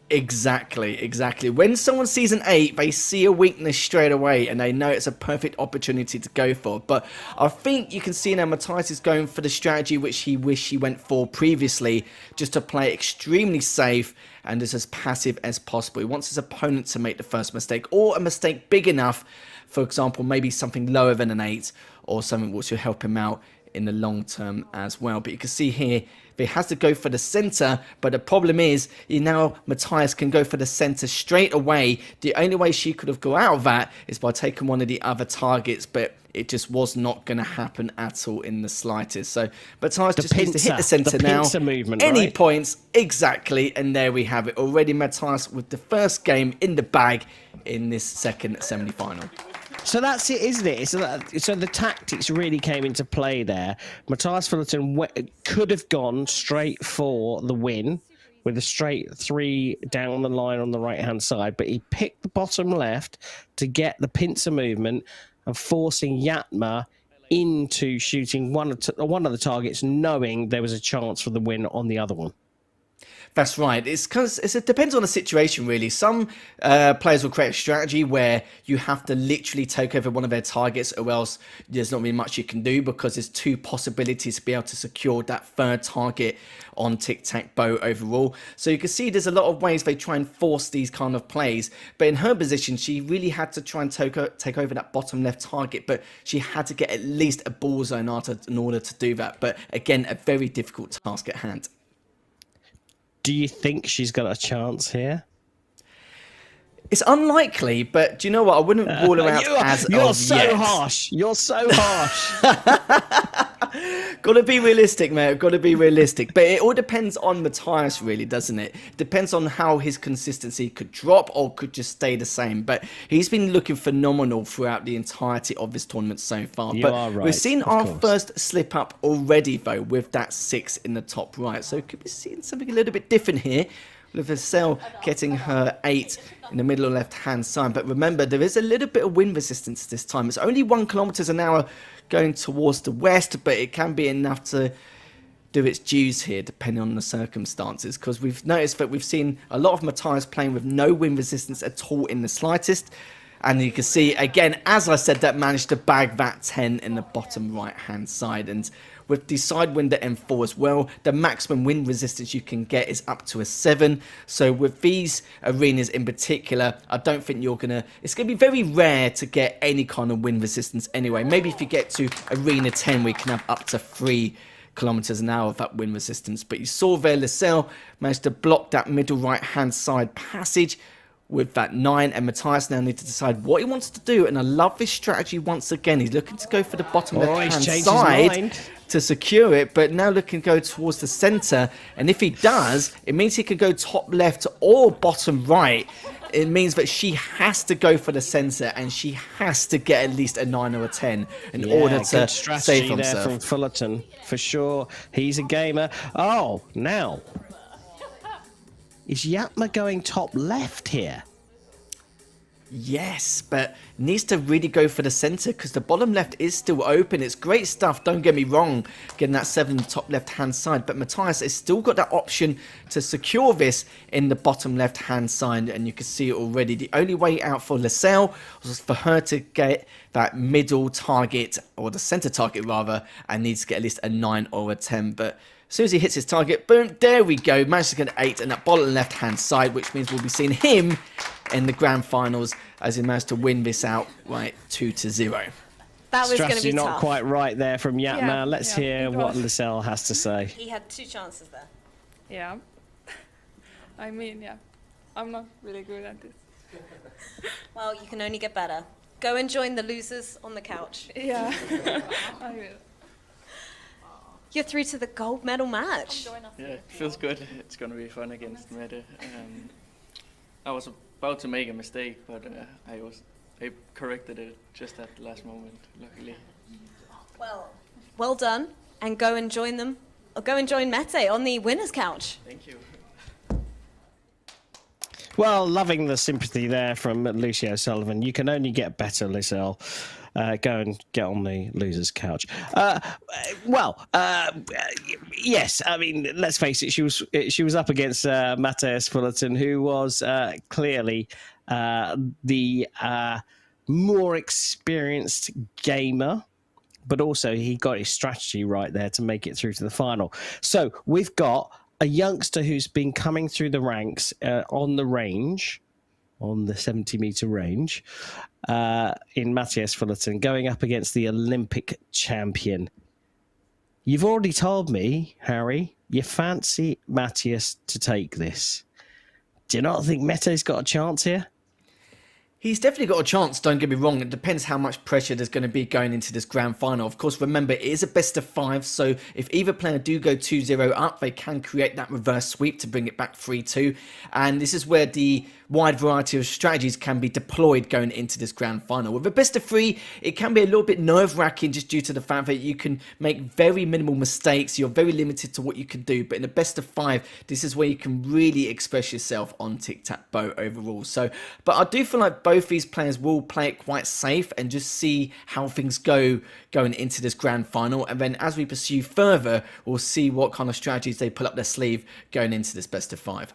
Exactly. When someone sees an 8, they see a weakness straight away and they know it's a perfect opportunity to go for. But I think you can see now Matthias is going for the strategy which he wished he went for previously, just to play extremely safe and as passive as possible. He wants his opponent to make the first mistake, or a mistake big enough, for example, maybe something lower than an 8 or something which will help him out in the long term as well. But you can see here, he has to go for the center, but the problem is Matthias can go for the center straight away. The only way she could have got out of that is by taking one of the other targets, but it just was not going to happen at all in the slightest. So Matthias just needs to hit the center now. Movement, Any right? points, exactly, and there we have it. Already Matthias with the first game in the bag in this second semi-final. So that's it, isn't it? So the tactics really came into play there. Matthias Fullerton could have gone straight for the win with a straight 3 down the line on the right-hand side, but he picked the bottom left to get the pincer movement and forcing Jaatma into shooting one of the targets, knowing there was a chance for the win on the other one. That's right. It depends on the situation, really. Some players will create a strategy where you have to literally take over one of their targets, or else there's not really much you can do, because there's 2 possibilities to be able to secure that third target on Tic Tac Bow overall. So you can see there's a lot of ways they try and force these kind of plays. But in her position, she really had to try and take over that bottom left target, but she had to get at least a ball zone in order to do that. But again, a very difficult task at hand. Do you think she's got a chance here? It's unlikely, but do you know what? I wouldn't rule her out You're so harsh. You're so harsh. Gotta be realistic, mate. Gotta be realistic. But it all depends on Matthias, really, doesn't it? Depends on how his consistency could drop or could just stay the same. But he's been looking phenomenal throughout the entirety of this tournament so far. You but are right, we've seen our first slip up already, though, with that 6 in the top right. So could be seeing something a little bit different here. With Vassell getting her 8 in the middle left-hand side. But remember, there is a little bit of wind resistance this time. It's only 1 kilometre an hour going towards the west, but it can be enough to do its dues here, depending on the circumstances. Because we've noticed that we've seen a lot of Matthias playing with no wind resistance at all in the slightest. And you can see, again, as I said, that managed to bag that 10 in the bottom right-hand side. And with the side wind at M4 as well, the maximum wind resistance you can get is up to a 7. So with these arenas in particular, I don't think it's going to be very rare to get any kind of wind resistance anyway. Maybe if you get to arena 10, we can have up to 3 kilometers an hour of that wind resistance. But you saw there, Lascelles managed to block that middle right-hand side passage with that 9, and Matthias now needs to decide what he wants to do. And I love this strategy once again. He's looking to go for the bottom left-hand side to secure it, but now looking to go towards the center. And if he does, it means he could go top left or bottom right. It means that she has to go for the center, and she has to get at least a 9 or a 10 in order to save himself. There from Fullerton, for sure. He's a gamer. Oh, now is Jaatma going top left here? Yes, but needs to really go for the center, because the bottom left is still open. It's great stuff, don't get me wrong, getting that 7 top left hand side, but Matthias has still got that option to secure this in the bottom left hand side, and you can see it already. The only way out for Lascelles was for her to get that middle target, or the center target rather, and needs to get at least a 9 or a 10. But as soon as he hits his target, boom, there we go. Managed to get an 8 in that bottom left-hand side, which means we'll be seeing him in the grand finals as he managed to win this out, right, 2-0. That was going to be not tough. quite right there from Jaatma. Yeah, Let's hear what Lascelles has to say. He had 2 chances there. Yeah. I mean, yeah. I'm not really good at this. Well, you can only get better. Go and join the losers on the couch. Yeah. I will. You're through to the gold medal match. Yeah, it feels good. It's going to be fun against Mette. I was about to make a mistake, but I corrected it just at the last moment, luckily. Well done, and go and join them. Or go and join Mette on the winner's couch. Thank you. Well, loving the sympathy there from Lucy O'Sullivan. You can only get better, Lascelles. Go and get on the loser's couch. Yes. I mean, let's face it. She was up against Matthias Fullerton, who was clearly the more experienced gamer, but also he got his strategy right there to make it through to the final. So we've got a youngster who's been coming through the ranks on the range, on the 70-meter range, in Matthias Fullerton, going up against the Olympic champion. You've already told me, Harry, you fancy Matthias to take this. Do you not think Mete's got a chance here? He's definitely got a chance, don't get me wrong. It depends how much pressure there's going to be going into this grand final. Of course, remember, it is a best of 5, so if either player do go 2-0 up, they can create that reverse sweep to bring it back 3-2. And this is where the wide variety of strategies can be deployed going into this grand final. With a best of 3, it can be a little bit nerve-wracking just due to the fact that you can make very minimal mistakes. You're very limited to what you can do. But in a best of 5, this is where you can really express yourself on Tic Tac Bow overall. So, but I do feel like both these players will play it quite safe and just see how things go going into this grand final. And then as we pursue further, we'll see what kind of strategies they pull up their sleeve going into this best of 5.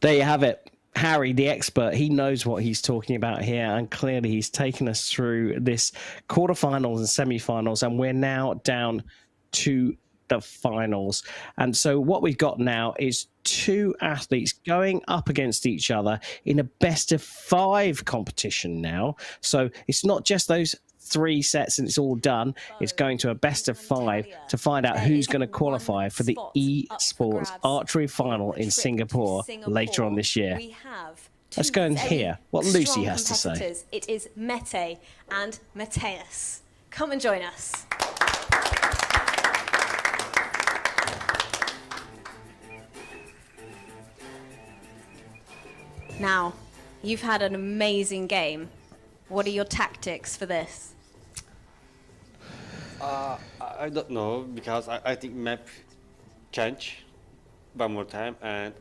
There you have it. Harry, the expert, he knows what he's talking about here, and clearly he's taken us through this quarterfinals and semi-finals, and we're now down to the finals. And so what we've got now is 2 athletes going up against each other in a best of 5 competition now. So it's not just those 3 sets and it's all done. It's going to a best of 5 to find out who's going to qualify for the Esports archery final in Singapore later on this year. Let's go and hear what Lucy has to say. It is Mete and Matthias. Come and join us. Now, you've had an amazing game. What are your tactics for this? I don't know, because I think map change one more time, and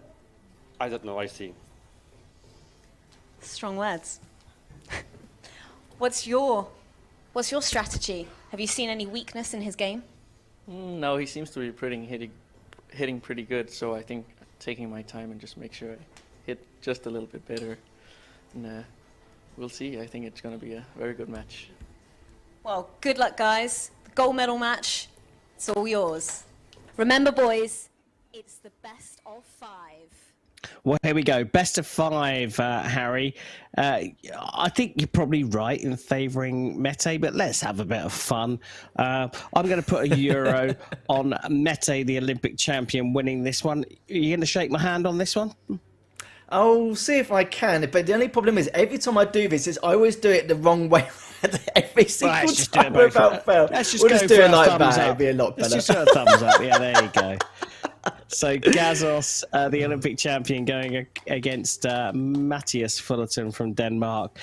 I don't know, I see. Strong words. What's your strategy? Have you seen any weakness in his game? No, he seems to be hitting pretty good, so I think taking my time and just make sure I hit just a little bit better. And we'll see. I think it's going to be a very good match. Well, good luck, guys. The gold medal match, it's all yours. Remember, boys, it's the best of 5. Well, here we go. Best of 5, Harry. I think you're probably right in favouring Mete, but let's have a bit of fun. I'm going to put a euro on Mete, the Olympic champion, winning this one. Are you going to shake my hand on this one? I'll see if I can, but the only problem is every time I do this, is I always do it the wrong way. Every single time without fail. Let's just we'll go just do for it a like thumbs that. up. It'd be a lot better. Let's just do a thumbs up. Yeah, there you go. So Gazoz, the Olympic champion, going against Matthias Fullerton from Denmark.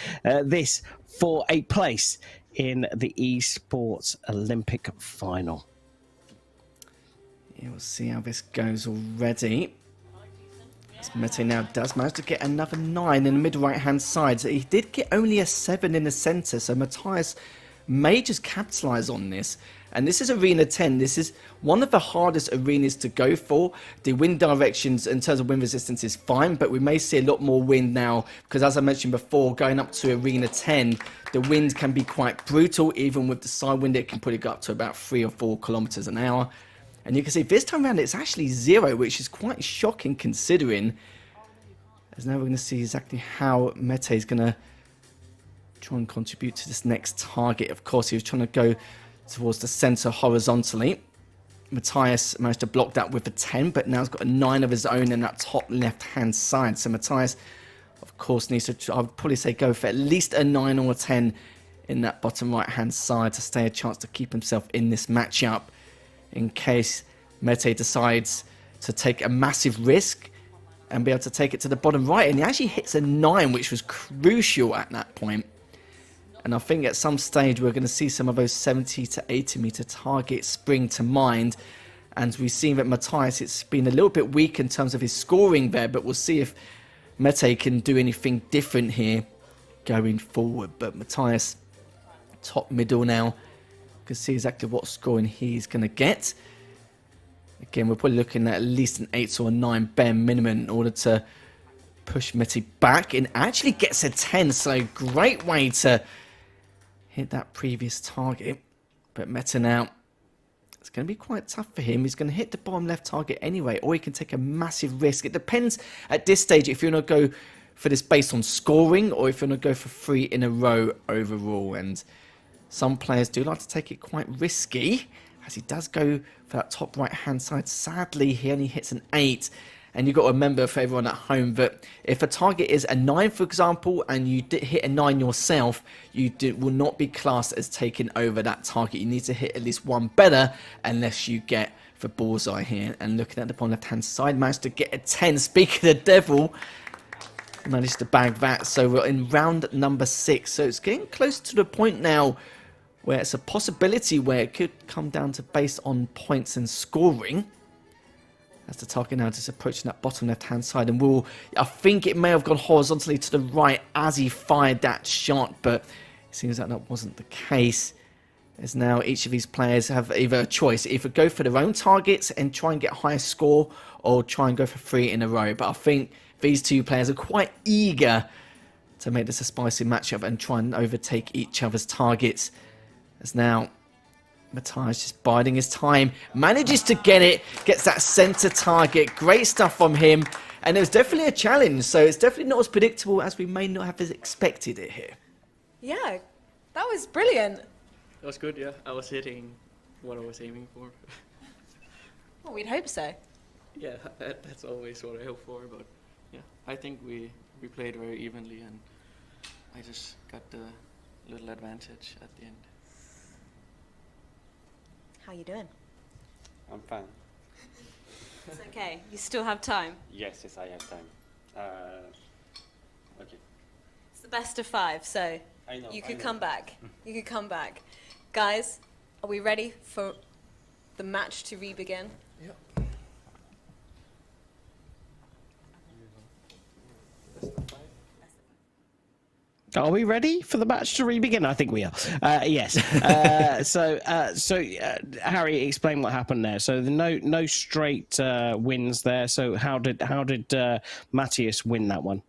This for a place in the Esports Olympic final. Yeah, we'll see how this goes already. As Mete now does manage to get another 9 in the middle right-hand side. So he did get only a 7 in the centre. So Matthias may just capitalise on this. And this is Arena 10. This is one of the hardest arenas to go for. The wind directions in terms of wind resistance is fine, but we may see a lot more wind now because, as I mentioned before, going up to Arena 10, the wind can be quite brutal. Even with the side wind, it can put it up to about 3 or 4 kilometres an hour. And you can see this time around it's actually 0, which is quite shocking considering. As now we're going to see exactly how Mete is going to try and contribute to this next target. Of course, he was trying to go towards the centre horizontally. Matthias managed to block that with a 10, but now he's got a 9 of his own in that top left-hand side. So Matthias, of course, needs to, I would probably say, go for at least a 9 or a 10 in that bottom right-hand side to stay a chance to keep himself in this matchup, in case Mete decides to take a massive risk and be able to take it to the bottom right. And he actually hits a 9, which was crucial at that point. And I think at some stage we're going to see some of those 70 to 80 metre targets spring to mind. And we've seen that Matthias, it's been a little bit weak in terms of his scoring there, but we'll see if Mete can do anything different here going forward. But Matthias, top middle now. You can see exactly what scoring he's going to get. Again, we're probably looking at least an 8 or a 9 bare minimum in order to push Mete back. And actually gets a 10, so great way to hit that previous target. But Mete now, it's going to be quite tough for him. He's going to hit the bottom left target anyway, or he can take a massive risk. It depends at this stage if you want to go for this based on scoring or if you want to go for 3 in a row overall. And some players do like to take it quite risky. as he does go for that top right-hand side. Sadly, he only hits an 8. And you've got to remember, for everyone at home, that if a target is a 9, for example, and you hit a 9 yourself, you will not be classed as taking over that target. You need to hit at least one better, unless you get the bullseye here. And looking at the bottom left-hand side, managed to get a 10. Speaking of the devil, managed to bag that. So we're in round number 6. So it's getting close to the point now where it's a possibility where it could come down to based on points and scoring. As the target now just approaching that bottom left-hand side. And I think it may have gone horizontally to the right as he fired that shot, but it seems like that wasn't the case. As now each of these players have either a choice, either go for their own targets and try and get a higher score, or try and go for 3 in a row. But I think these two players are quite eager to make this a spicy matchup and try and overtake each other's targets. As now Matthias just biding his time, manages to get it, gets that center target. Great stuff from him, and it was definitely a challenge, so it's definitely not as predictable as we may not have expected it here. Yeah, that was brilliant. That was good, yeah. I was hitting what I was aiming for. Well, we'd hope so. Yeah, that's always what I hope for, but yeah, I think we played very evenly, and I just got the little advantage at the end. How you doing? I'm fine. It's okay. You still have time. Yes, I have time. Okay. It's the best of 5, so I know, you could I know. come back. You could come back. Guys, are we ready for the match to re-begin? Yep. Are we ready for the match to re-begin? I think we are. Yes. So Harry, explain what happened there. So the no straight wins there. So how did Matthias win that one?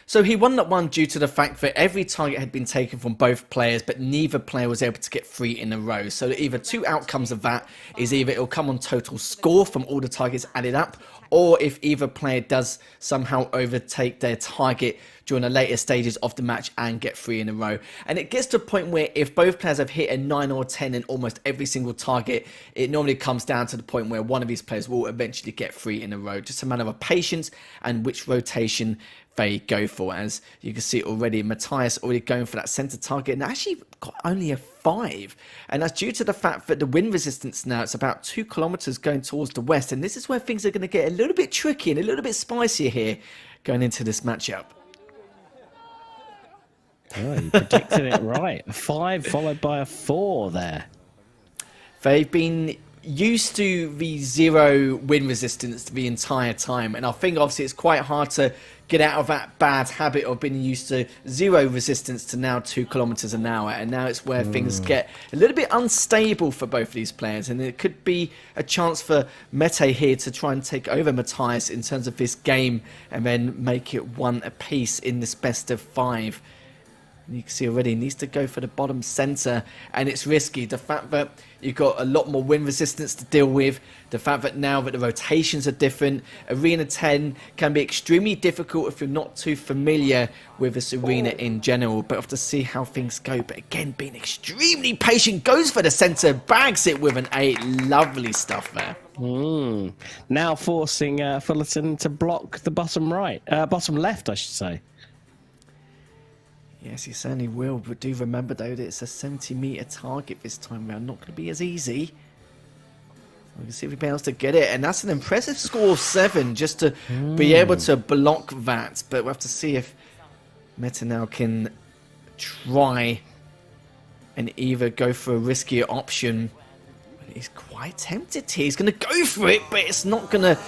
So he won that one due to the fact that every target had been taken from both players, but neither player was able to get 3 in a row. So either 2 outcomes of that is either it'll come on total score from all the targets added up, or if either player does somehow overtake their target during the later stages of the match and get 3 in a row. And it gets to a point where if both players have hit a 9 or 10 in almost every single target, it normally comes down to the point where one of these players will eventually get 3 in a row. Just a matter of patience and which rotation they go for. As you can see already, Matthias already going for that center target and actually got only a 5. And that's due to the fact that the wind resistance now, it's about 2 kilometers going towards the west. And this is where things are going to get a little bit tricky and a little bit spicier here going into this matchup. Oh, you predicted it right. A 5 followed by a 4 there. They've been used to the 0 wind resistance the entire time, and I think obviously it's quite hard to get out of that bad habit of being used to 0 resistance to now 2 kilometers an hour, and now it's where things get a little bit unstable for both of these players, and it could be a chance for Mete here to try and take over Matthias in terms of this game and then make it 1 apiece in this best of 5. You can see already he needs to go for the bottom center, and it's risky. The fact that you've got a lot more wind resistance to deal with, the fact that now that the rotations are different, Arena 10 can be extremely difficult if you're not too familiar with this arena in general, but we'll have to see how things go. But again, being extremely patient, goes for the center, bags it with an 8. Lovely stuff there. Now forcing Fullerton to block the bottom left, I should say. Yes, he certainly will, but do remember though that it's a 70-meter target this time around, not going to be as easy. We can see if he able to get it, and that's an impressive score of 7 just to be able to block that. But we'll have to see if Meta now can try and either go for a riskier option. He's quite tempted here. He's going to go for it, but it's not going to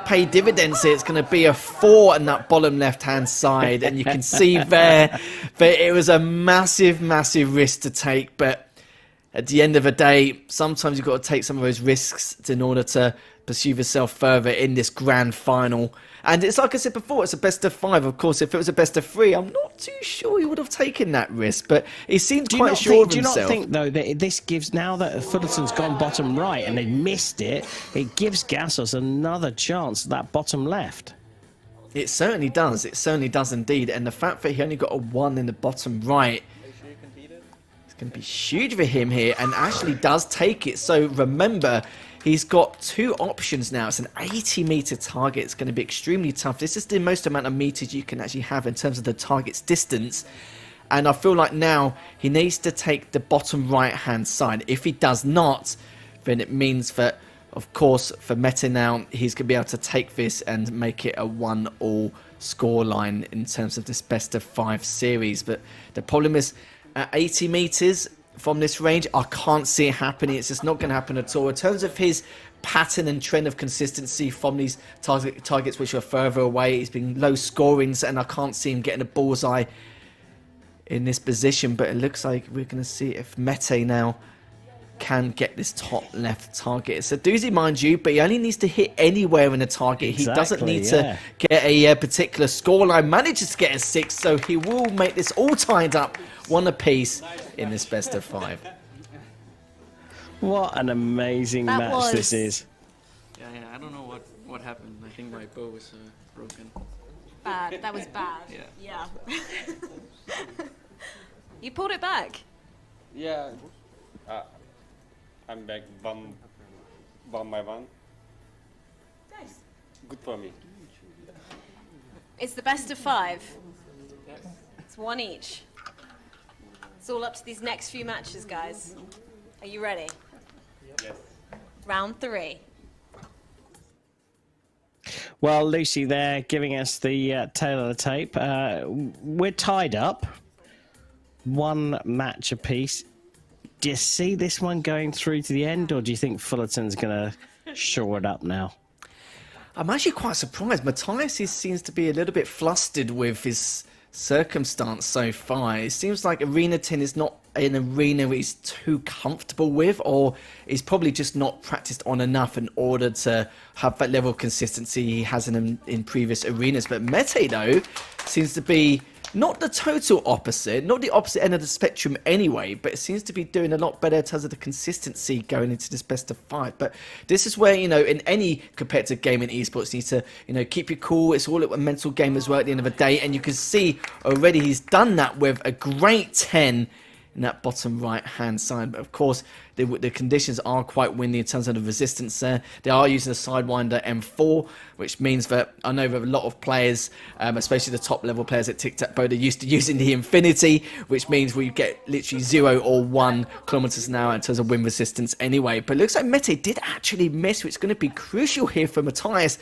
pay dividends here. It's going to be a 4 on that bottom left-hand side, and you can see there that it was a massive risk to take, but at the end of the day, sometimes you've got to take some of those risks in order to pursue yourself further in this grand final. And it's like I said before, it's a best of 5. Of course, if it was a best of 3, I'm not too sure he would have taken that risk, but he seemed quite sure of himself. Do you not think, though, that this gives, now that Fullerton's gone bottom right and they missed it, it gives Gazoz another chance at that bottom left? It certainly does. It certainly does indeed. And the fact that he only got a 1 in the bottom right, going to be huge for him here, and actually does take it. So remember, he's got 2 options now. It's an 80-meter target. It's going to be extremely tough. This is the most amount of meters you can actually have in terms of the target's distance. And I feel like now he needs to take the bottom right-hand side. If he does not, then it means that, of course, for Mete now, he's going to be able to take this and make it a 1-all scoreline in terms of this best-of-5 series. But the problem is, at 80 meters from this range, I can't see it happening. It's just not going to happen at all. In terms of his pattern and trend of consistency from these targets which are further away, he's been low scorings, and I can't see him getting a bullseye in this position. But it looks like we're going to see if Mete now can get this top left target. It's a doozy, mind you, but he only needs to hit anywhere in the target. He doesn't need to get a particular scoreline. Manages to get a 6, so he will make this all tied up 1 apiece in this best-of-5. What an amazing match this is. Yeah, I don't know what happened. I think my bow was broken. Bad. That was bad. Yeah. You pulled it back. Yeah. I'm back one by one. Nice. Good for me. It's the best of 5. It's 1 each. It's all up to these next few matches, guys. Are you ready? Yes. Round 3. Well, Lucy there giving us the tail of the tape. We're tied up. 1 match apiece. Do you see this one going through to the end, or do you think Fullerton's going to shore it up now? I'm actually quite surprised. Matthias seems to be a little bit flustered with his circumstance so far. It seems like Arena 10 is not an arena he's too comfortable with, or he's probably just not practiced on enough in order to have that level of consistency he has in previous arenas. But Mete, though, seems to be not the total opposite, not the opposite end of the spectrum anyway, but it seems to be doing a lot better in terms of the consistency going into this best-of-5. But this is where, in any competitive game in esports, you need to, keep your cool. It's all a mental game as well at the end of the day, and you can see already he's done that with a great 10 in that bottom right-hand side. But of course, the conditions are quite windy in terms of the resistance there. They are using a Sidewinder M4, which means that I know that a lot of players, especially the top-level players at Tic Tac Bow, they're used to using the Infinity, which means we get literally 0 or 1 kilometers an hour in terms of wind resistance anyway. But it looks like Mete did actually miss, which is going to be crucial here for Matthias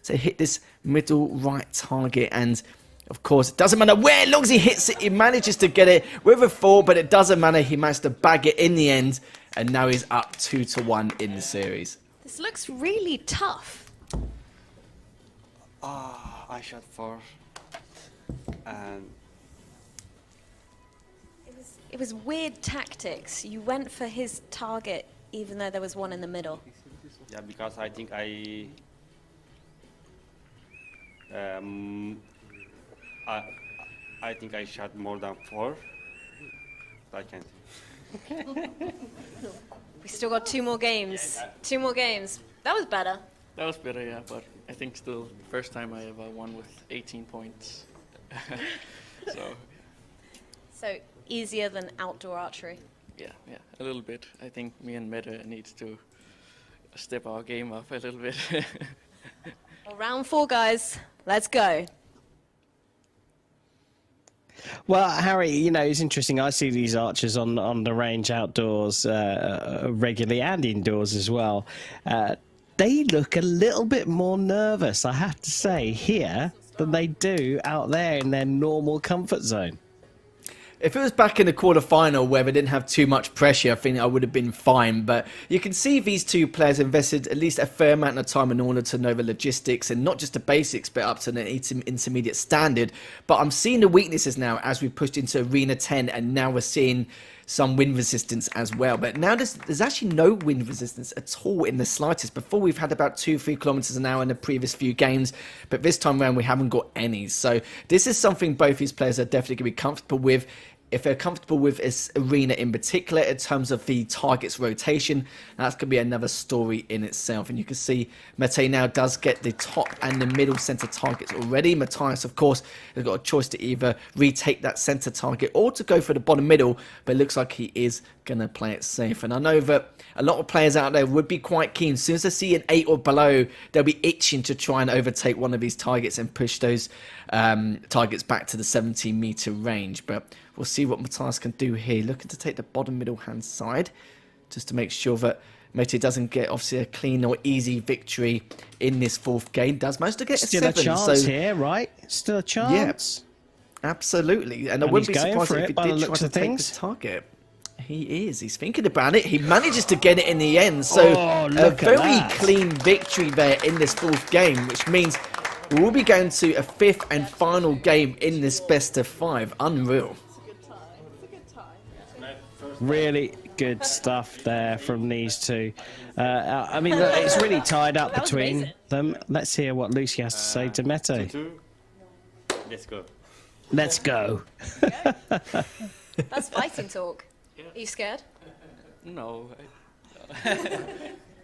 to hit this middle right target. And of course, it doesn't matter where, as long as he hits it, he manages to get it with a 4, but it doesn't matter, he managed to bag it in the end, and now he's up 2-1 in the series. This looks really tough. I shot 4. And It was weird tactics. You went for his target, even though there was one in the middle. Yeah, because I think I think I shot more than 4. I can't. We still got 2 more games. 2 more games. That was better. That was better, yeah, but I think still first time I ever won with 18 points. So easier than outdoor archery. Yeah, a little bit. I think me and Meta needs to step our game up a little bit. Well, round 4, guys. Let's go. Well, Harry, it's interesting. I see these archers on the range outdoors regularly and indoors as well. They look a little bit more nervous, I have to say, here than they do out there in their normal comfort zone. If it was back in the quarterfinal where they didn't have too much pressure, I think I would have been fine. But you can see these 2 players invested at least a fair amount of time in order to know the logistics, and not just the basics, but up to an intermediate standard. But I'm seeing the weaknesses now as we pushed into Arena 10, and now we're seeing some wind resistance as well. But now there's actually no wind resistance at all in the slightest. Before, we've had about 2-3 kilometers an hour in the previous few games, but this time around we haven't got any. So this is something both these players are definitely going to be comfortable with. if they're comfortable with this arena in particular in terms of the target's rotation, that's going to be another story in itself. And you can see Mete now does get the top and the middle center targets already. Matthias, of course, has got a choice to either retake that center target or to go for the bottom middle, but it looks like he is going to play it safe. And I know that a lot of players out there would be quite keen. As soon as they see an 8 or below, they'll be itching to try and overtake one of these targets and push those targets back to the 17-meter range. But we'll see what Matthias can do here. Looking to take the bottom middle hand side just to make sure that Mete doesn't get obviously a clean or easy victory in this fourth game. Does manage to get Still a 7. a chance here, right? Still a chance. Yeah, absolutely. And I wouldn't be surprised if he by the did try looks to of take things. the target. He is. He's thinking about it. He manages to get it in the end. So a very clean victory there in this fourth game, which means we will be going to a 5th and final game in this best of 5. Unreal. Really good stuff there from these two. I mean, look, it's really tied up between them. Let's hear what Lucy has to say to Mete. Let's go. Let's go. That's fighting talk. Are you scared? No.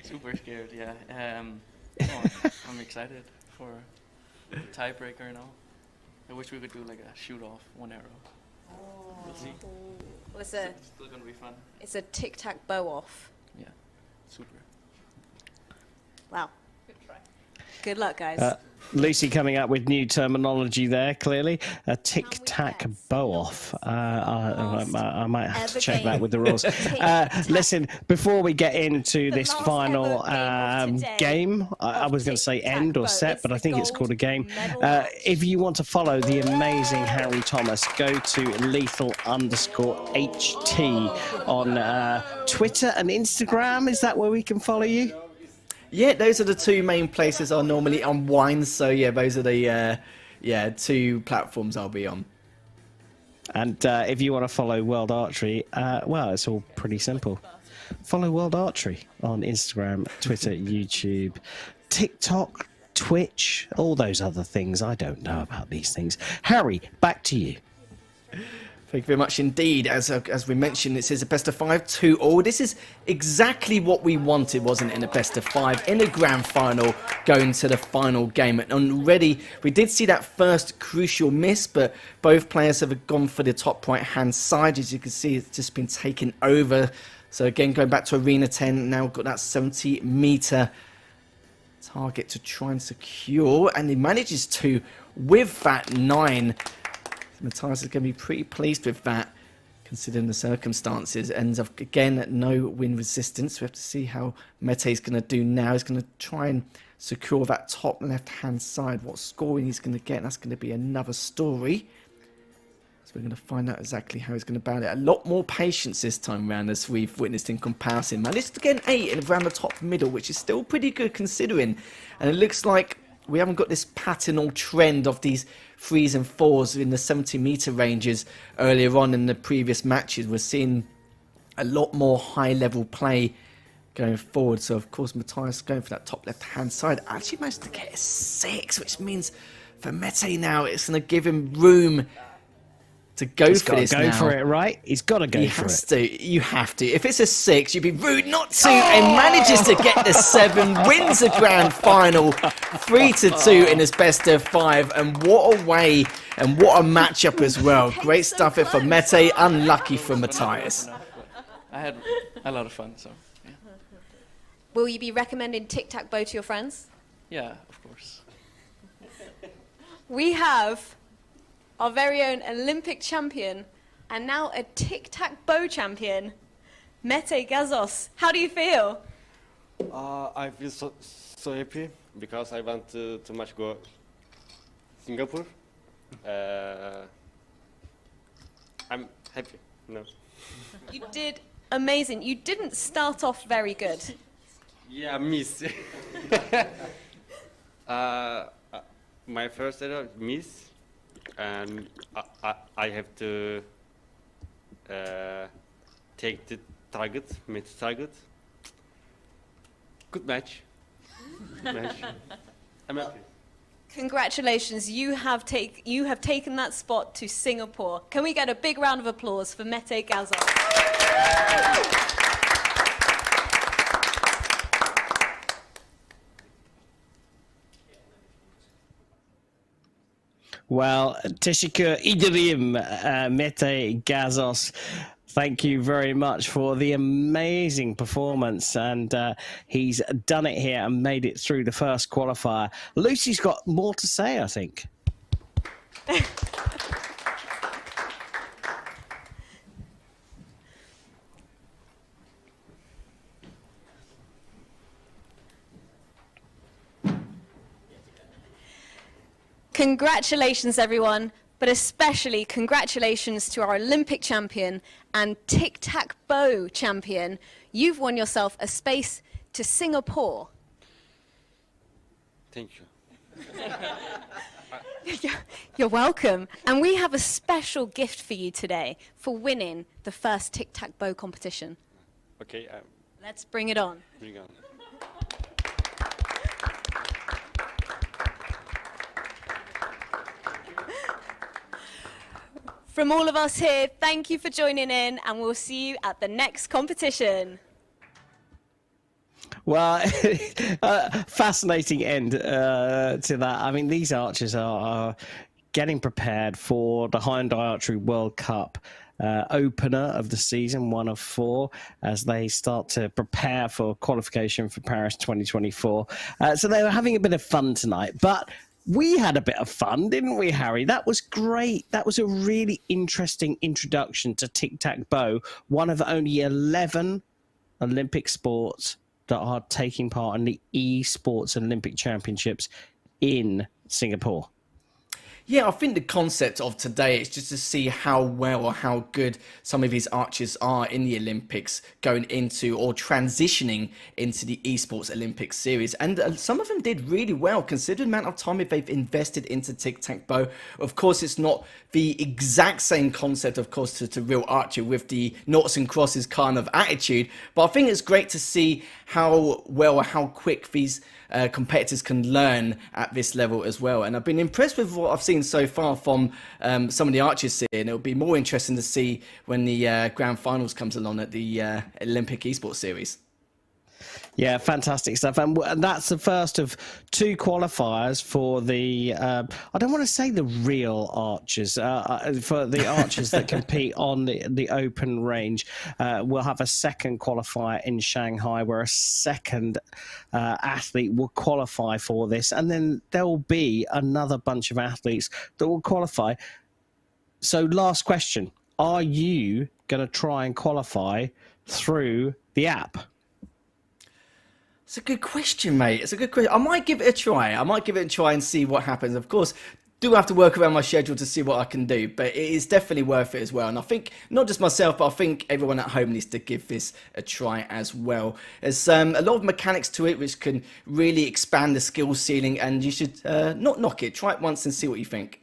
Super scared, yeah. I'm excited for the tiebreaker now. I wish we could do like a shoot-off, 1 arrow. We'll see. Well, It's still gonna be fun. it's a Tic Tac Bow off. Yeah, super. Wow. Good luck, guys. Lucy coming up with new terminology there, clearly. A Tic Tac Bow off. I might have to check that with the rules. Listen, before we get into this final game, I was going to say end or set, but I think it's called a game. If you want to follow the amazing Harry Thomas, go to lethal_HT on Twitter and Instagram. Is that where we can follow you? Yeah, those are the two main places I normally unwind. So yeah, those are the 2 platforms I'll be on. And if you want to follow World Archery, well, it's all pretty simple. Follow World Archery on Instagram, Twitter, YouTube, TikTok, Twitch, all those other things. I don't know about these things. Harry, back to you. Thank you very much indeed. As we mentioned, this is a best of 5, 2-all. This is exactly what we wanted, wasn't it, in a best of 5, in a grand final, going to the final game. And already, we did see that first crucial miss, but both players have gone for the top right-hand side. As you can see, it's just been taken over. So again, going back to Arena 10, now got that 70-meter target to try and secure. And he manages to, with that 9... Matthias is going to be pretty pleased with that, considering the circumstances. And again, no win resistance. We have to see how Mete is going to do now. He's going to try and secure that top left-hand side. What scoring he's going to get, that's going to be another story. So we're going to find out exactly how he's going to battle it. A lot more patience this time around, as we've witnessed in comparison. Managed to get an 8 and around the top middle, which is still pretty good considering. And it looks like we haven't got this pattern or trend of these 3s and 4s in the 70-meter ranges earlier on in the previous matches. We're seeing a lot more high-level play going forward. So, of course, Matthias going for that top left-hand side. Actually managed to get a 6, which means for Mete now, it's going to give him room to go for this now. He's got to go for it, right? He's got to go for it. You have to. If it's a 6, you'd be rude not to. And manages to get the 7, wins the grand final, 3-2 in his best of 5. And what a way and what a matchup as well. Great stuff here for Mete. Unlucky for Matthias. I had a lot of fun, so yeah. Will you be recommending Tic Tac Bow to your friends? Yeah, of course. We have our very own Olympic champion and now a Tic Tac Bow champion, Mete Gazoz. How do you feel? I feel so happy because I want to much go Singapore. I'm happy. No. You did amazing. You didn't start off very good. Yeah, miss. My first error, miss. And I have to take the target, match target. Good match. Good match. I'm happy. Congratulations, you have taken that spot to Singapore. Can we get a big round of applause for Mete Gazoz? Well, Teşekkür ederim, Mete Gazoz. Thank you very much for the amazing performance, and he's done it here and made it through the first qualifier. Lucy's got more to say, I think. Congratulations, everyone, but especially congratulations to our Olympic champion and Tic Tac Bow champion. You've won yourself a space to Singapore. Thank you. You're welcome. And we have a special gift for you today for winning the first Tic Tac Bow competition. Okay, Let's bring it on. bring on. From all of us here, thank you for joining in, and we'll see you at the next competition. Well, fascinating end to that. I mean, these archers are getting prepared for the Hyundai Archery World Cup opener of the season, 1 of 4, as they start to prepare for qualification for Paris 2024. So they were having a bit of fun tonight, but we had a bit of fun, didn't we, Harry? That was great. That was a really interesting introduction to Tic Tac Bow, one of only 11 Olympic sports that are taking part in the Esports Olympic Championships in Singapore. Yeah, I think the concept of today is just to see how well or how good some of these archers are in the Olympics going into or transitioning into the Esports Olympic series. And some of them did really well considering the amount of time that they've invested into Tic Tac Bow. Of course, it's not the exact same concept, of course, to real archery with the noughts and crosses kind of attitude. But I think it's great to see how well or how quick these competitors can learn at this level as well. And I've been impressed with what I've seen so far from some of the archers here, and it'll be more interesting to see when the grand finals comes along at the Olympic Esports Series. Yeah, fantastic stuff. And that's the first of 2 qualifiers for the, I don't want to say the real archers, for the archers that compete on the open range. We'll have a second qualifier in Shanghai where a second athlete will qualify for this. And then there'll be another bunch of athletes that will qualify. So last question, are you going to try and qualify through the app? It's a good question, mate. It's a good question. I might give it a try. And see what happens. Of course, do have to work around my schedule to see what I can do, but it is definitely worth it as well. And I think not just myself, but I think everyone at home needs to give this a try as well. There's a lot of mechanics to it which can really expand the skill ceiling, and you should not knock it. Try it once and see what you think.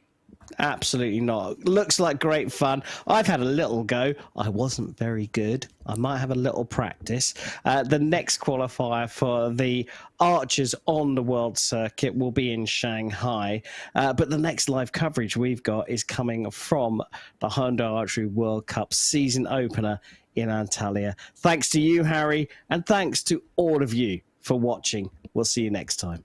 Absolutely not. Looks like great fun. I've had a little go. I wasn't very good. I might have a little practice. The next qualifier for the archers on the world circuit will be in Shanghai. But the next live coverage we've got is coming from the Hyundai Archery World Cup season opener in Antalya. Thanks to you, Harry, and thanks to all of you for watching. We'll see you next time.